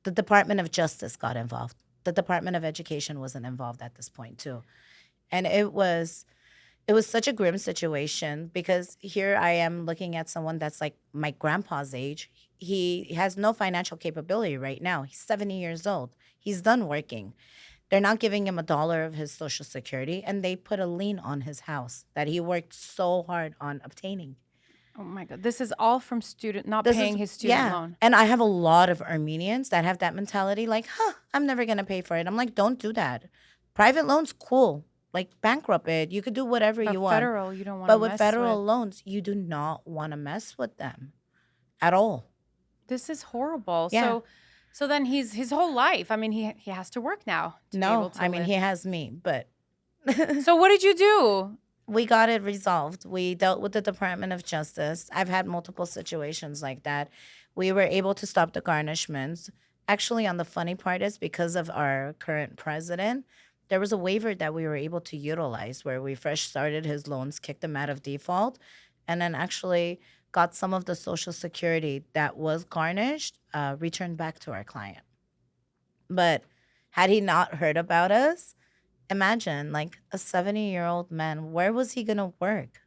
The Department of Justice got involved. The Department of Education wasn't involved at this point, too. And it was such a grim situation because here I am looking at someone that's like my grandpa's age. He has no financial capability right now. He's 70 years old. He's done working. They're not giving him a dollar of his social security, and they put a lien on his house that he worked so hard on obtaining. Oh my God. This is all from student not This is, paying his student yeah. loan. And I have a lot of Armenians that have that mentality like, I'm never going to pay for it. I'm like, don't do that. Private loans, cool. Like, bankrupt it. You could do whatever But you want. federal, you don't want to But with mess with. federal loans, you do not want to mess with them at all. This is horrible. Yeah. So then he's his whole life. I mean, he has to work now to be able No, to I mean, live. he has me, but So what did you do? we got it resolved. We dealt with the Department of Justice. I've had multiple situations like that. We were able to stop the garnishments. Actually, on the funny part is because of our current president, there was a waiver that we were able to utilize where we fresh started his loans, kicked him out of default, and then actually got some of the social security that was garnished returned back to our client. But had he not heard about us, imagine like a 70-year-old man, where was he gonna work?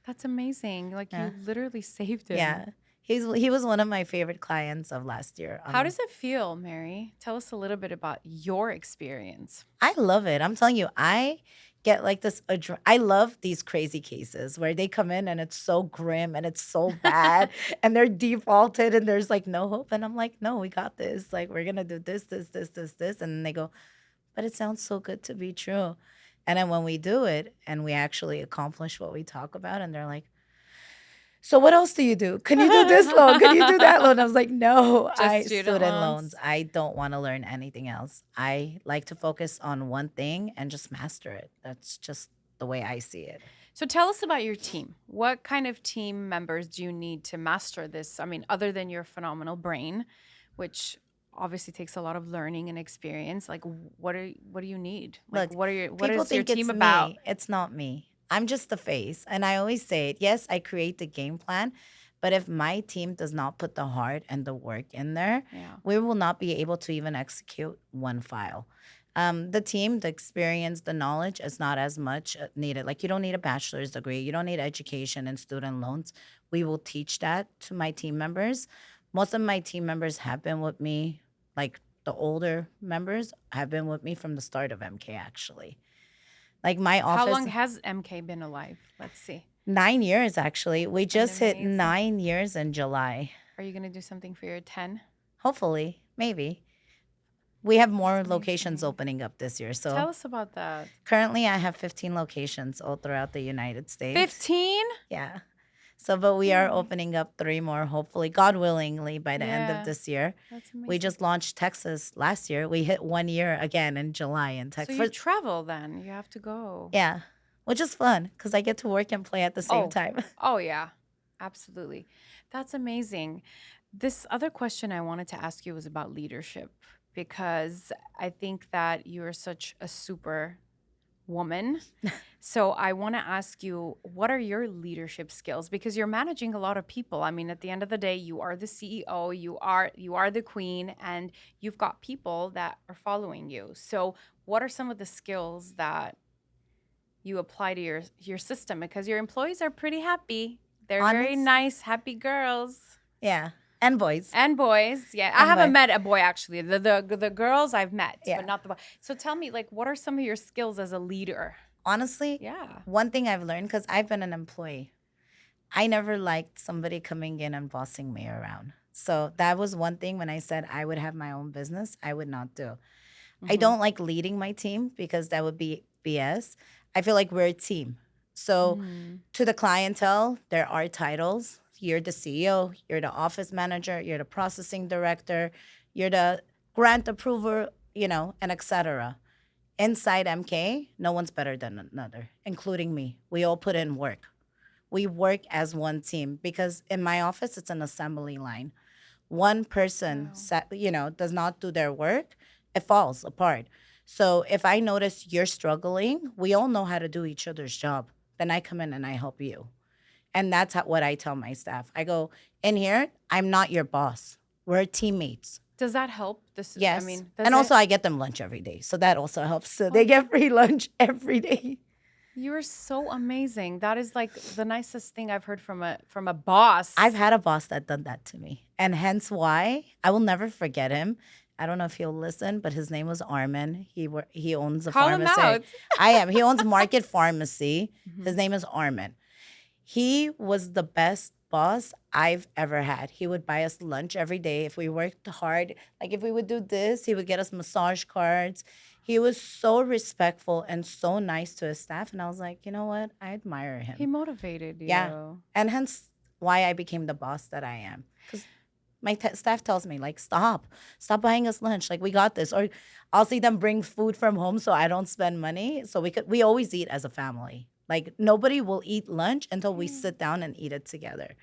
That's amazing. Like Yeah. you literally saved him. Yeah. He was one of my favorite clients of last year. How does it feel, Mary? Tell us a little bit about your experience. I love it. I'm telling you, I get like this. I love these crazy cases where they come in and it's so grim and it's so bad and they're defaulted and there's like no hope. And I'm like, no, we got this. Like, we're gonna do this, this, this, this, this. And then they go, but it sounds so good to be true. And then when we do it and we actually accomplish what we talk about, and they're like, so what else do you do? Can you do this loan? Can you do that loan? I was like, no, Just student student loans. loans. I don't want to learn anything else. I like to focus on one thing and just master it. That's just the way I see it. So tell us about your team. What kind of team members do you need to master this? I mean, other than your phenomenal brain, which obviously takes a lot of learning and experience, like what do you need? Like Look, what is people your think team it's about? me. It's not me. I'm just the face. And I always say it. Yes, I create the game plan. But if my team does not put the heart and the work in there, Yeah. we will not be able to even execute one file. The team, the experience, the knowledge is not as much needed. Like, you don't need a bachelor's degree, you don't need education and student loans. We will teach that to my team members. Most of my team members have been with me, like the older members have been with me from the start of MK, actually. Like, my How office, long has MK been alive? Let's see. 9 years actually. We That's kind just of hit amazing. 9 years in July. Are you going to do something for your 10? Hopefully, maybe. We have more That's locations amazing. opening up this year. Tell So us about that. currently, I have 15 locations all throughout the United States. 15? Yeah. So, but we are Oh, opening up three more, hopefully, God willingly, by the end of yeah. this year. That's We amazing. just launched Texas last year. We hit 1 year again in July in So Texas. you travel then. You have to go. Yeah, which is fun because I get to work and play at the same Oh, time. oh yeah. Absolutely. That's amazing. This other question I wanted to ask you was about leadership because I think that you're such a super woman. So I want to ask you, what are your leadership skills? Because you're managing a lot of people. I mean, at the end of the day, you are the CEO, you are the queen, and you've got people that are following you. So what are some of the skills that you apply to your system? Because your employees are pretty happy. They're very Honest, nice, happy girls. yeah, and boys, And boys, yeah. I and haven't boys, met a boy actually. The girls I've met, yeah. but not the boy. So tell me, like, what are some of your skills as a leader? Honestly, Yeah. one thing I've learned because I've been an employee, I never liked somebody coming in and bossing me around. So that was one thing when I said I would have my own business, I would not do. I Mm-hmm. don't like leading my team because that would be BS. I feel like we're a team. So Mm-hmm. to the clientele, there are titles. You're the CEO, you're the office manager, you're the processing director, you're the grant approver, and etc. Inside MK, no one's better than another, including me. We all put in work. We work as one team because in my office, it's an assembly line. One person, Wow. does not do their work, it falls apart. So if I notice you're struggling, we all know how to do each other's job. Then I come in and I help you. And that's what I tell my staff. I go, in here, I'm not your boss. We're teammates. Does that help? I Yes. mean, And does also, it? I get them lunch every day. So that also helps. So they Oh, get free lunch every day. you're so amazing. That is like the nicest thing I've heard from a boss. I've had a boss that done that to me. And hence why I will never forget him. I don't know if he'll listen, but his name was Armin. He owns a Call him pharmacy. out. I am. He owns Market Pharmacy. Mhm. His name is Armin. He was the best boss I've ever had. He would buy us lunch every day if we worked hard. Like if we would do this, he would get us massage cards. He was so respectful and so nice to his staff. And I was like, you know what? I admire He him. motivated Yeah. you. And hence why I became the boss that I am. Because my staff tells me, like, stop buying us lunch. Like, we got this. Or I'll see them bring food from home so I don't spend money. So we always eat as a family. Like, nobody will eat lunch until we Mm. sit down and eat it together.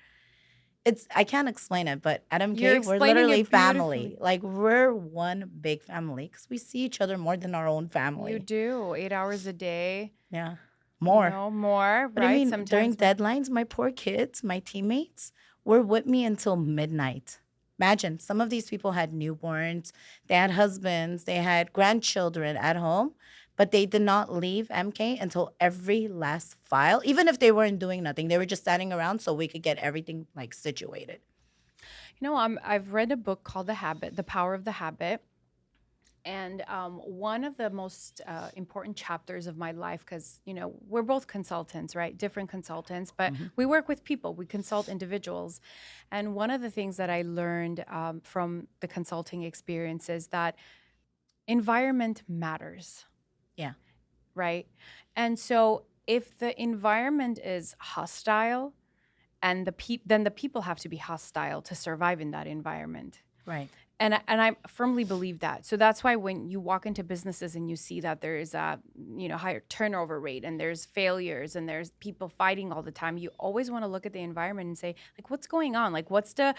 I can't explain it, but at You're MK, we're explaining literally it family. beautifully. Like, we're one big family because we see each other more than our own You family. do 8 hours a day, Yeah. More. more, What do you right? mean? During Sometimes more. deadlines, my poor kids, my teammates, were with me until midnight. Imagine some of these people had newborns, they had husbands, they had grandchildren at home, but they did not leave MK until every last file, even if they weren't doing nothing. They were just standing around so we could get everything like situated. I've read a book called The Habit, The Power of the Habit. And one of the most important chapters of my life, because, we're both consultants, right? Different consultants, but Mhm. we work with people, we consult individuals. And one of the things that I learned from the consulting experience is that environment matters, Yeah. right? And so if the environment is hostile, and then the people have to be hostile to survive in that environment. Right. And I firmly believe that. So that's why when you walk into businesses and you see that there is a higher turnover rate and there's failures and there's people fighting all the time, you always want to look at the environment and say, like, what's going on? Like, what's the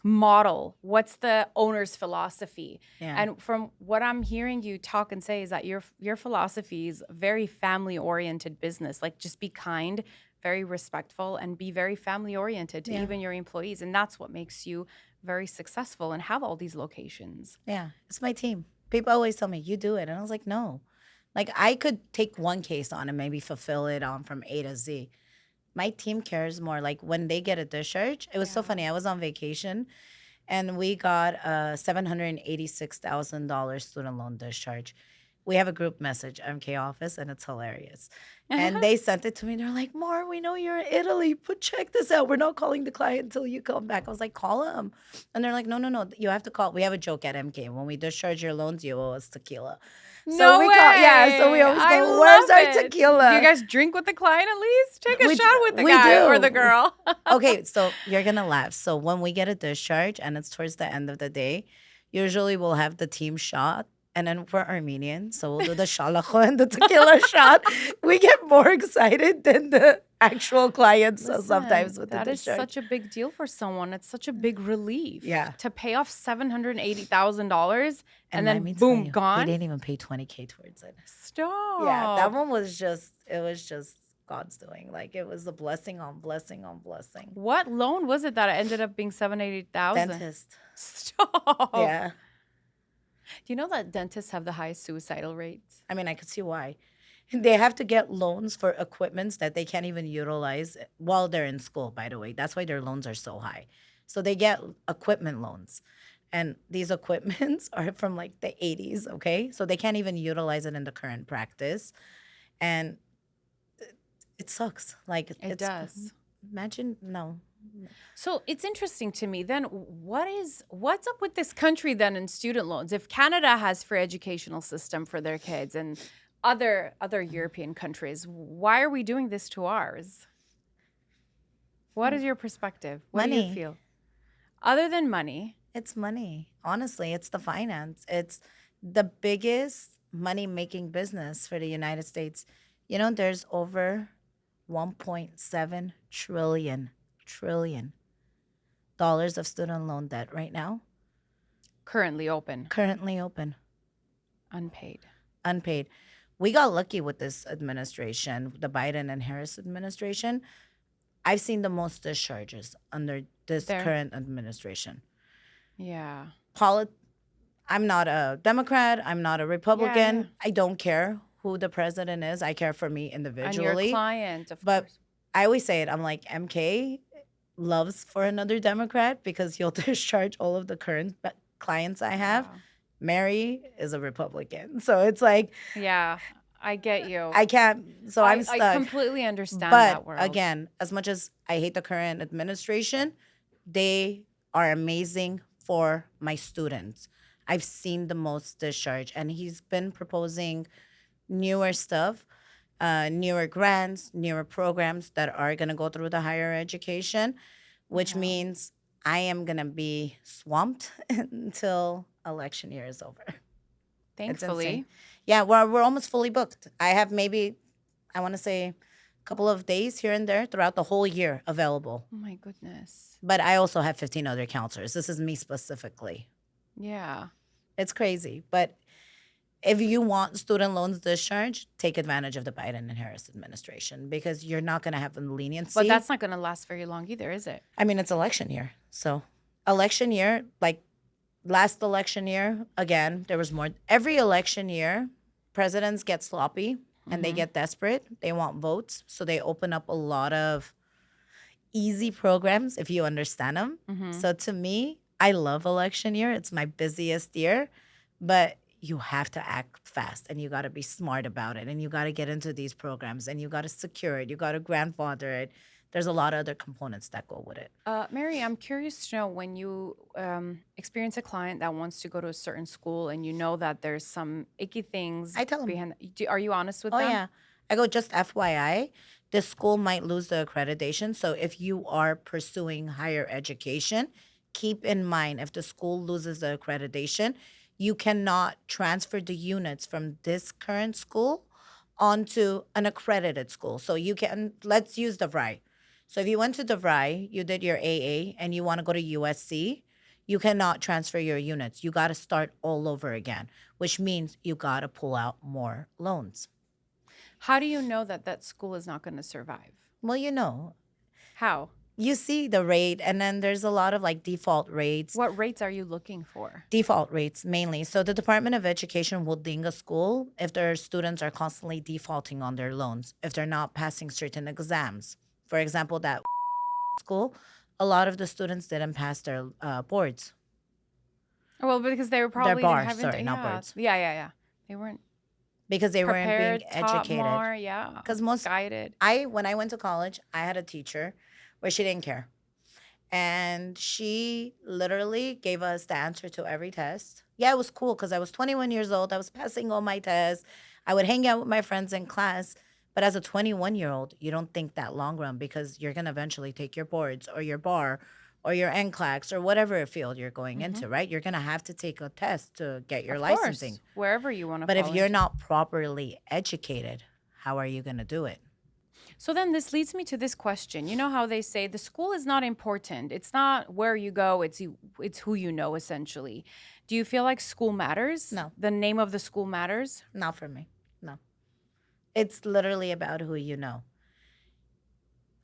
model? What's the owner's philosophy? Yeah. And from what I'm hearing you talk and say is that your philosophy is very family oriented business. Like, just be kind, very respectful, and be very family oriented to Yeah. even your employees. And that's what makes you very successful and have all these locations. Yeah. It's my team. People always tell me, you do it. And I was like, no. Like, I could take one case on and maybe fulfill it on from A to Z. My team cares more. Like, when they get a discharge, it was so Yeah. funny. I was on vacation and we got a $786,000 student loan discharge. We have a group message, MK office, and it's hilarious. And they sent it to me. They're like, Mar, we know you're in Italy, but check this out. We're not calling the client until you come back. I was like, call him. And they're like, no, no, no. You have to call. We have a joke at MK. When we discharge your loans, you owe us tequila. So No we call, yeah. So we way. always I go, where's our love it. tequila? Do you guys drink with the client at least? Take a We- shot with the we guy or do. the girl. Okay, so you're gonna laugh. So when we get a discharge and it's towards the end of the day, usually we'll have the team shot. And then we're Armenian, so we'll do the shalako and the tequila shot. We get more excited than the actual clients sometimes Listen, with the that is discharge. such a big deal for someone. It's such a big relief. Yeah. To pay off $780,000 and let then me tell boom, you, gone. We didn't even pay 20K towards it. Stop. Yeah, that one was just, it was just God's doing. Like, it was a blessing on blessing on blessing. What loan was it that ended up being $780,000? Dentist. Stop. Yeah. Do you know that dentists have the highest suicidal rates? I mean, I could see why. They have to get loans for equipments that they can't even utilize while they're in school, by the way. That's why their loans are so high. So they get equipment loans. And these equipments are from like the 80s, okay? So they can't even utilize it in the current practice. And it sucks. Like, It does. Imagine, no. So it's interesting to me then, what's up with this country then in student loans? If Canada has free educational system for their kids and other European countries, why are we doing this to ours? What is your perspective? What do you Money. feel? Other than money, It's money. Honestly, it's the finance. It's the biggest money making business for the United States. You know, there's over 1.7 trillion dollars of student loan debt right now, currently open, currently open, unpaid. unpaid. We got lucky with this administration, the Biden and Harris administration. I've seen the most discharges under this There. current administration. Yeah. I'm not a Democrat. I'm not a Republican. yeah. I don't care who the president is. I care for me And your individually. client, of But course. I always say it. I'm like, MK loves for another Democrat because he'll discharge all of the current clients I have, Wow. Mary is a Republican. So it's like Yeah, I get you. I can't, so I'm I stuck. completely understand But that world. again, as much as I hate the current administration, they are amazing for my students. I've seen the most discharge, and he's been proposing newer stuff, newer grants, newer programs that are going to go through the higher education, which Yeah. means I am going to be swamped until election year is over. It's insane. Thankfully. Yeah, we're almost fully booked. I have maybe, I want to say, a couple of days here and there throughout the whole year available. Oh my goodness. But I also have 15 other counselors. This is me specifically. Yeah. It's crazy. But if you want student loans discharged, take advantage of the Biden and Harris administration because you're not going to have the But leniency. that's not going to last very long either, is it? I mean, it's election year. So, election year, like last election year, again, there was more. Every election year, presidents get sloppy and they Mm-hmm. get desperate. They want votes. So, they open up a lot of easy programs if you understand them. Mm-hmm. So, to me, I love election year. It's my busiest year, but you have to act fast and you got to be smart about it and you got to get into these programs and you got to secure it. You got to grandfather it. There's a lot of other components that go with it. Mary, I'm curious to know when you experience a client that wants to go to a certain school and you know that there's some icky things I tell them, behind. Are you honest with oh, them? yeah. I go, just FYI, this school might lose the accreditation. So if you are pursuing higher education, keep in mind if the school loses the accreditation, you cannot transfer the units from this current school onto an accredited school. So you can, let's use DeVry. So if you went to DeVry, you did your AA, and you want to go to USC, you cannot transfer your units. You got to start all over again, which means you got to pull out more loans. How do you know that that school is not going to survive? Well, How? you see the rate, and then there's a lot of like What rates are you looking for? default rates mainly. So the Department of Education will ding a school if their students are constantly defaulting on their loans, if they're not passing certain exams. For example, that school, a lot of the students didn't pass their boards, Well, because they were their probably bar, haven't. sorry, not Yeah, boards, yeah. They weren't because they weren't being prepared, taught educated. more. Yeah, Because most, guided. when I went to college, I had a teacher where she didn't care. And she literally gave us the answer to every test. Yeah, it was cool because I was 21 years old. I was passing all my tests. I would hang out with my friends in class. But as a 21-year-old, you don't think that long run because you're going to eventually take your boards or your bar or your NCLEX or whatever field you're going Hmm. into, right? You're going to have to take a test to get your Of licensing. course, wherever you want to But if fall you're into. not properly educated, how are you going to do it? So then this leads me to this question. You know how they say the school is not important. It's not where you go, it's who you know essentially. Do you feel like school matters? No. The name of the school matters? Not for me. No. It's literally about who you know.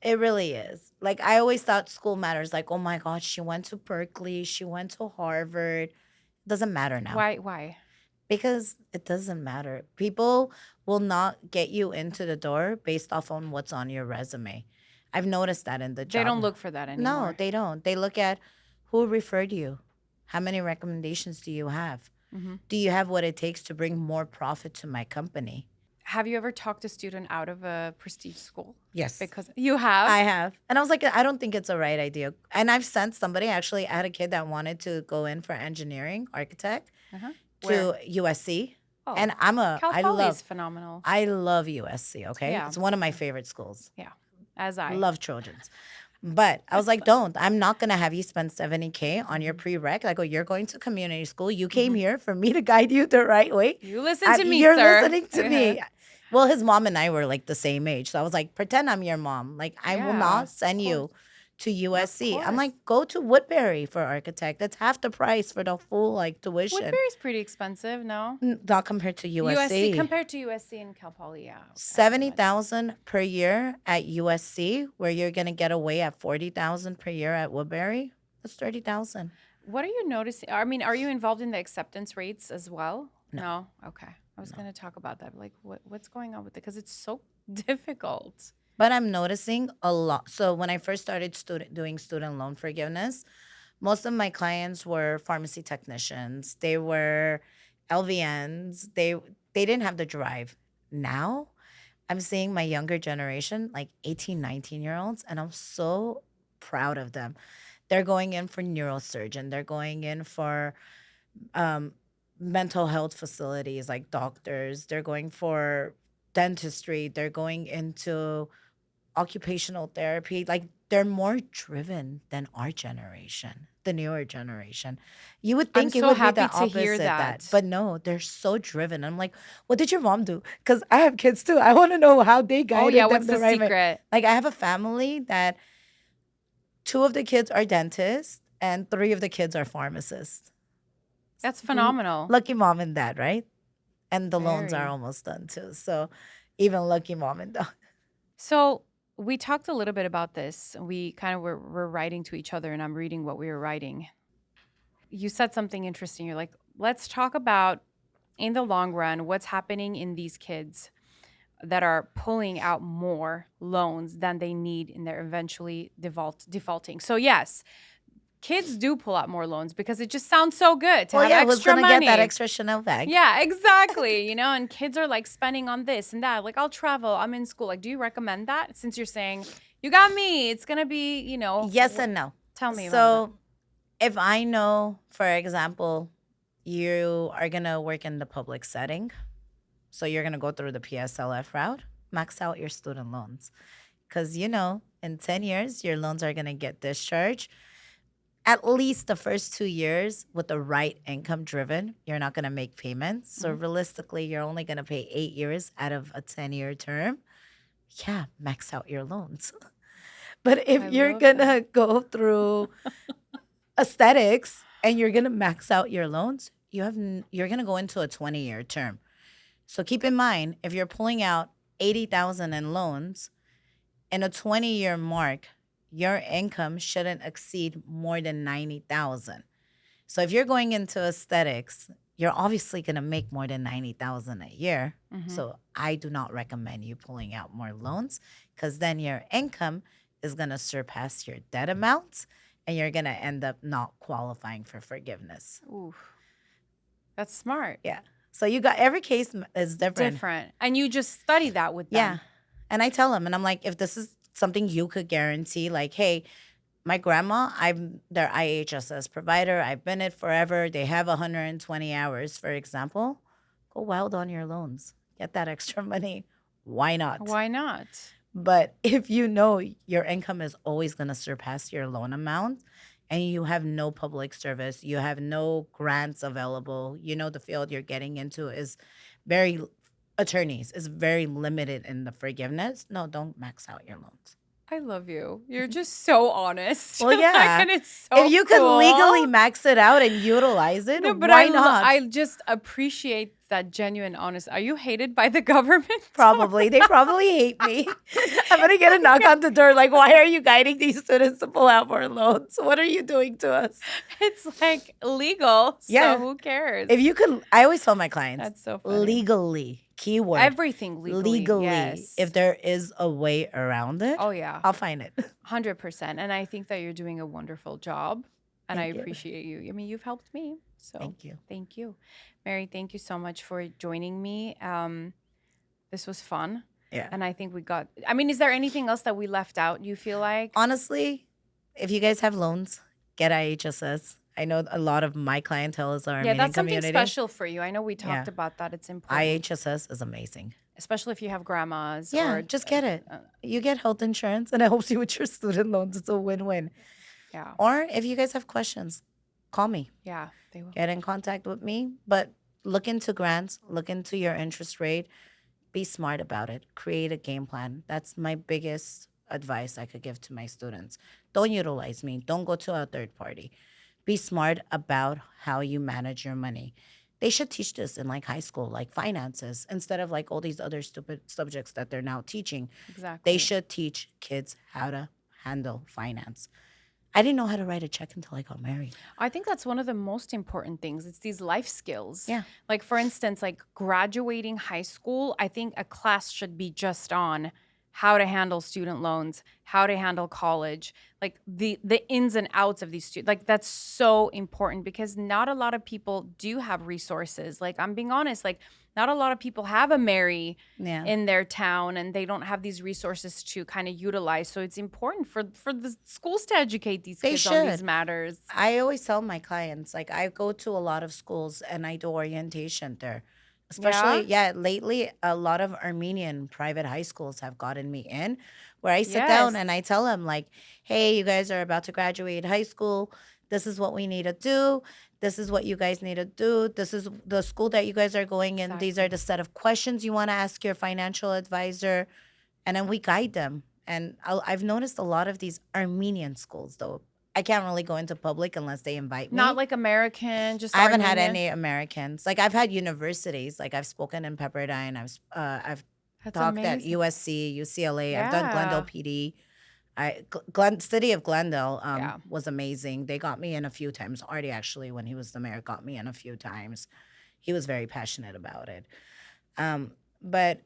It really is. Like I always thought school matters. Like, oh my God, she went to Berkeley, she went to Harvard. Doesn't matter now. Why? Because it doesn't matter. People will not get you into the door based off on what's on your resume. I've noticed that in the job. They don't look for that anymore. No, they don't. They look at who referred you. How many recommendations do you have? Mhm. Do you have what it takes to bring more profit to my company? Have you ever talked a student out of a prestige school? Yes. Because you have? I have. And I was like, I don't think it's a right idea. And I've sent somebody, actually, I had a kid that wanted to go in for engineering, architect, Uh-huh. to Where? USC. Oh, And Cal Poly is phenomenal. I love USC, okay? Yeah. It's one of my favorite schools. Yeah, as I. Love Trojans. But I was like, don't. I'm not going to have you spend 70K on your prereq. I go, you're going to community school. You came here for me to guide you the right way. You listen to me, You're sir. listening to me. Well, his mom and I were like the same age. So I was like, pretend I'm your mom. Like, I will Yeah, not send of you to USC. I'm course. like, go to Woodbury for architect. That's half the price for the full like tuition. Woodbury's pretty expensive, no? Not compared to USC. Compared to USC and Cal Poly, yeah. 70,000 per year at USC, where you're gonna get away at 40,000 per year at Woodbury. That's 30,000. What are you noticing? I mean, are you involved in the acceptance rates as well? No. Okay. I was going to talk about that. Like, what's going on with it? Because it's so difficult. But I'm noticing a lot. So when I first started doing student loan forgiveness, Most of my clients were pharmacy technicians. They were LVNs. They didn't have the drive. Now I'm seeing my younger generation, like 18, 19 year olds, and I'm so proud of them. They're going in for neurosurgeon. They're going in for um, mental health facilities like doctors. They're going for dentistry. They're going into occupational therapy. Like they're more driven than our generation, the newer generation. You would I'm think it so would be happy the to hear opposite that, that. but no, they're so driven. I'm like, what did your mom do? Because I have kids too. I want to know how they Oh yeah, guided them what's the the right way. secret? Like I have a family that two of the kids are dentists and three of the kids are pharmacists. That's phenomenal. Lucky mom and dad, right? And the loans are Very. almost done too. So even lucky mom and dad. So we talked a little bit about this. We kind of were writing to each other, and I'm reading what we were writing. You said something interesting. You're like, let's talk about in the long run what's happening in these kids that are pulling out more loans than they need and they're eventually defaulting. So yes, kids do pull out more loans because it just sounds so good to Well, have yeah, who's extra gonna get that money. extra Chanel bag? Yeah, exactly. And kids are like spending on this and that. Like, I'll travel, I'm in school. Like, do you recommend that? Since you're saying, you got me, it's going to be, Yes and no. tell me about that. So if I know, for example, you are gonna work in the public setting, so you're gonna go through the PSLF route, max out your student loans. Because in 10 years, your loans are gonna get discharged. At least the first 2 years with the right income driven, you're not gonna make payments. So Mhm. realistically, you're only gonna pay 8 years out of a 10-year term. Yeah, max out your loans. But if I you're love that. gonna go through aesthetics and you're gonna max out your loans, you're gonna go into a 20-year term. So keep in mind, if you're pulling out 80,000 in loans in a 20-year mark, your income shouldn't exceed more than 90,000. So if you're going into aesthetics, you're obviously gonna make more than 90,000 a year. Hmm. So I do not recommend you pulling out more loans because then your income is gonna surpass your debt amounts and you're gonna end up not qualifying for forgiveness. Ooh, that's smart. Yeah. So you got every case is different. Different. And you just study that with Yeah. them. And I tell them, and I'm like, if this is something you could guarantee, like, hey, my grandma, I'm their IHSS provider. I've been it forever. They have 120 hours, for example. Go wild on your loans. Get that extra money. Why not? Why not? But if you know your income is always going to surpass your loan amount and you have no public service, you have no grants available, the field you're getting into is very, attorneys is very limited in the forgiveness. No, don't max out your loans. I love you. You're just so honest. Well, yeah. And it's so If you could cool. legally max it out and utilize it, No, but why not? I just appreciate that genuine honest. Are you hated by the government? Probably. They probably hate me. I'm going to get a knock on the door like, why are you guiding these students to pull out more loans? What are you doing to us? It's like illegal. Yeah. So who cares? If you could, I always tell my clients, That's so funny. legally, keyword, Everything legally. Yes. if there is a way around it, Oh, yeah. I'll find it. 100%. And I think that you're doing a wonderful job. And Thank I you. appreciate you. I mean, you've helped me. So Thank you. Thank you. Mary, thank you so much for joining me. This was fun. Yeah. And I think is there anything else that we left out, you feel like? Honestly, if you guys have loans, get IHSS. I know a lot of my clientele is our Armenian That's something community. special for you. I know we talked Yeah. about that. It's important. IHSS is amazing. Especially if you have grandmas. Yeah, or, just get it. You get health insurance and it helps you with your student loans. It's a win-win. Yeah. Or if you guys have questions, call me. Yeah, they will. Get in contact with me. But look into grants, look into your interest rate. Be smart about it. Create a game plan. That's my biggest advice I could give to my students. Don't utilize me. Don't go to a third party. Be smart about how you manage your money. They should teach this in like high school, like finances, instead of like all these other stupid subjects that they're now teaching. Exactly. They should teach kids how to handle finance. I didn't know how to write a check until I got married. I think that's one of the most important things. It's these life skills. Yeah. Like, for instance, like graduating high school, I think a class should be just on how to handle student loans, how to handle college, like the ins and outs of these students. Like that's so important because not a lot of people do have resources. Like I'm being honest, like not a lot of people have a Mary Yeah. in their town and they don't have these resources to kind of utilize. So it's important for the schools to educate these They kids on these should. matters. I always tell my clients, like, I go to a lot of schools and I do orientation there. Yeah? Especially, yeah, lately, a lot of Armenian private high schools have gotten me in where I sit down Yes. and I tell them, like, hey, you guys are about to graduate high school. This is what we need to do. This is what you guys need to do. This is the school that you guys are going in. These are Exactly. the set of questions you want to ask your financial advisor. And then we guide them. And I've noticed a lot of these Armenian schools, though. I can't really go into public unless they invite Not me. like American, just I haven't had Armenian. any Americans. Like I've had universities. Like I've spoken in Pepperdine. I've That's talked at amazing. USC, UCLA. I've done Glendale Yeah. PD. Glen City of Glendale Yeah. was amazing. They got me in a few times. Artie actually, when he was the mayor, got me in a few times. He was very passionate about it. But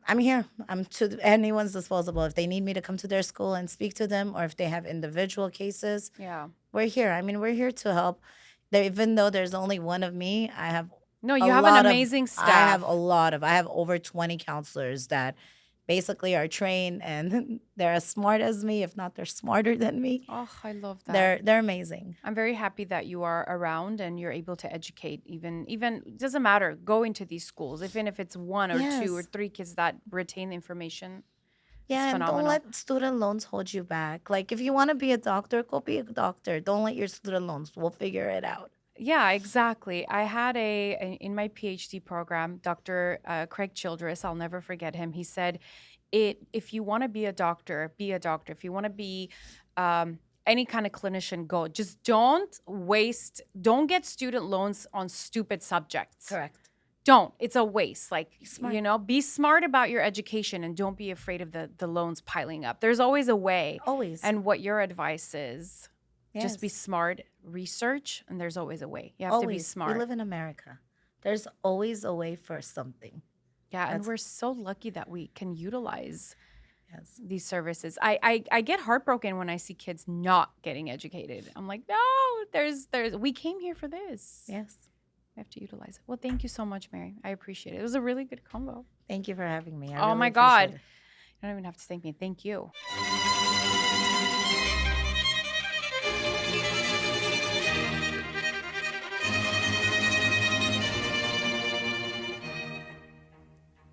I'm here. I'm to anyone's disposable. If they need me to come to their school and speak to them, or if they have individual cases, Yeah. we're here. I mean, we're here to help. There, even though there's only one of me, No, a you have an lot of amazing I have a staff. lot of I have over 20 counselors that basically are trained and they're as smart as me, if not they're smarter than me. Oh, I love that. They're amazing. I'm very happy that you are around and you're able to educate even it doesn't matter, go into these schools, even if it's one or two or Yes. three kids that retain the information. It's Yeah, and don't phenomenal. let student loans hold you back. Like if you want to be a doctor, go be a doctor. Don't let your student loans. We'll figure it out. Yeah, exactly. I had in my PhD program, Dr. Craig Childress. I'll never forget him. He said, If you want to be a doctor, be a doctor. If you want to be any kind of clinician, go. Just don't get student loans on stupid subjects. Correct. Don't. It's a waste. Like, Be smart. be smart about your education and don't be afraid of the loans piling up. There's always a way. Always. And what your advice is, just be Yes. smart, research, and there's always a way. You have to be Always. We smart. live in America. There's always a way for something. Yeah, and That's we're so lucky that we can utilize yes. these services. I get heartbroken when I see kids not getting educated. I'm like, no, there's we came here for this. Yes. We have to utilize it. Well, thank you so much, Mary. I appreciate it. It was a really good combo. Thank you for having me. I Oh really my appreciate God. it. You don't even have to thank me. Thank you.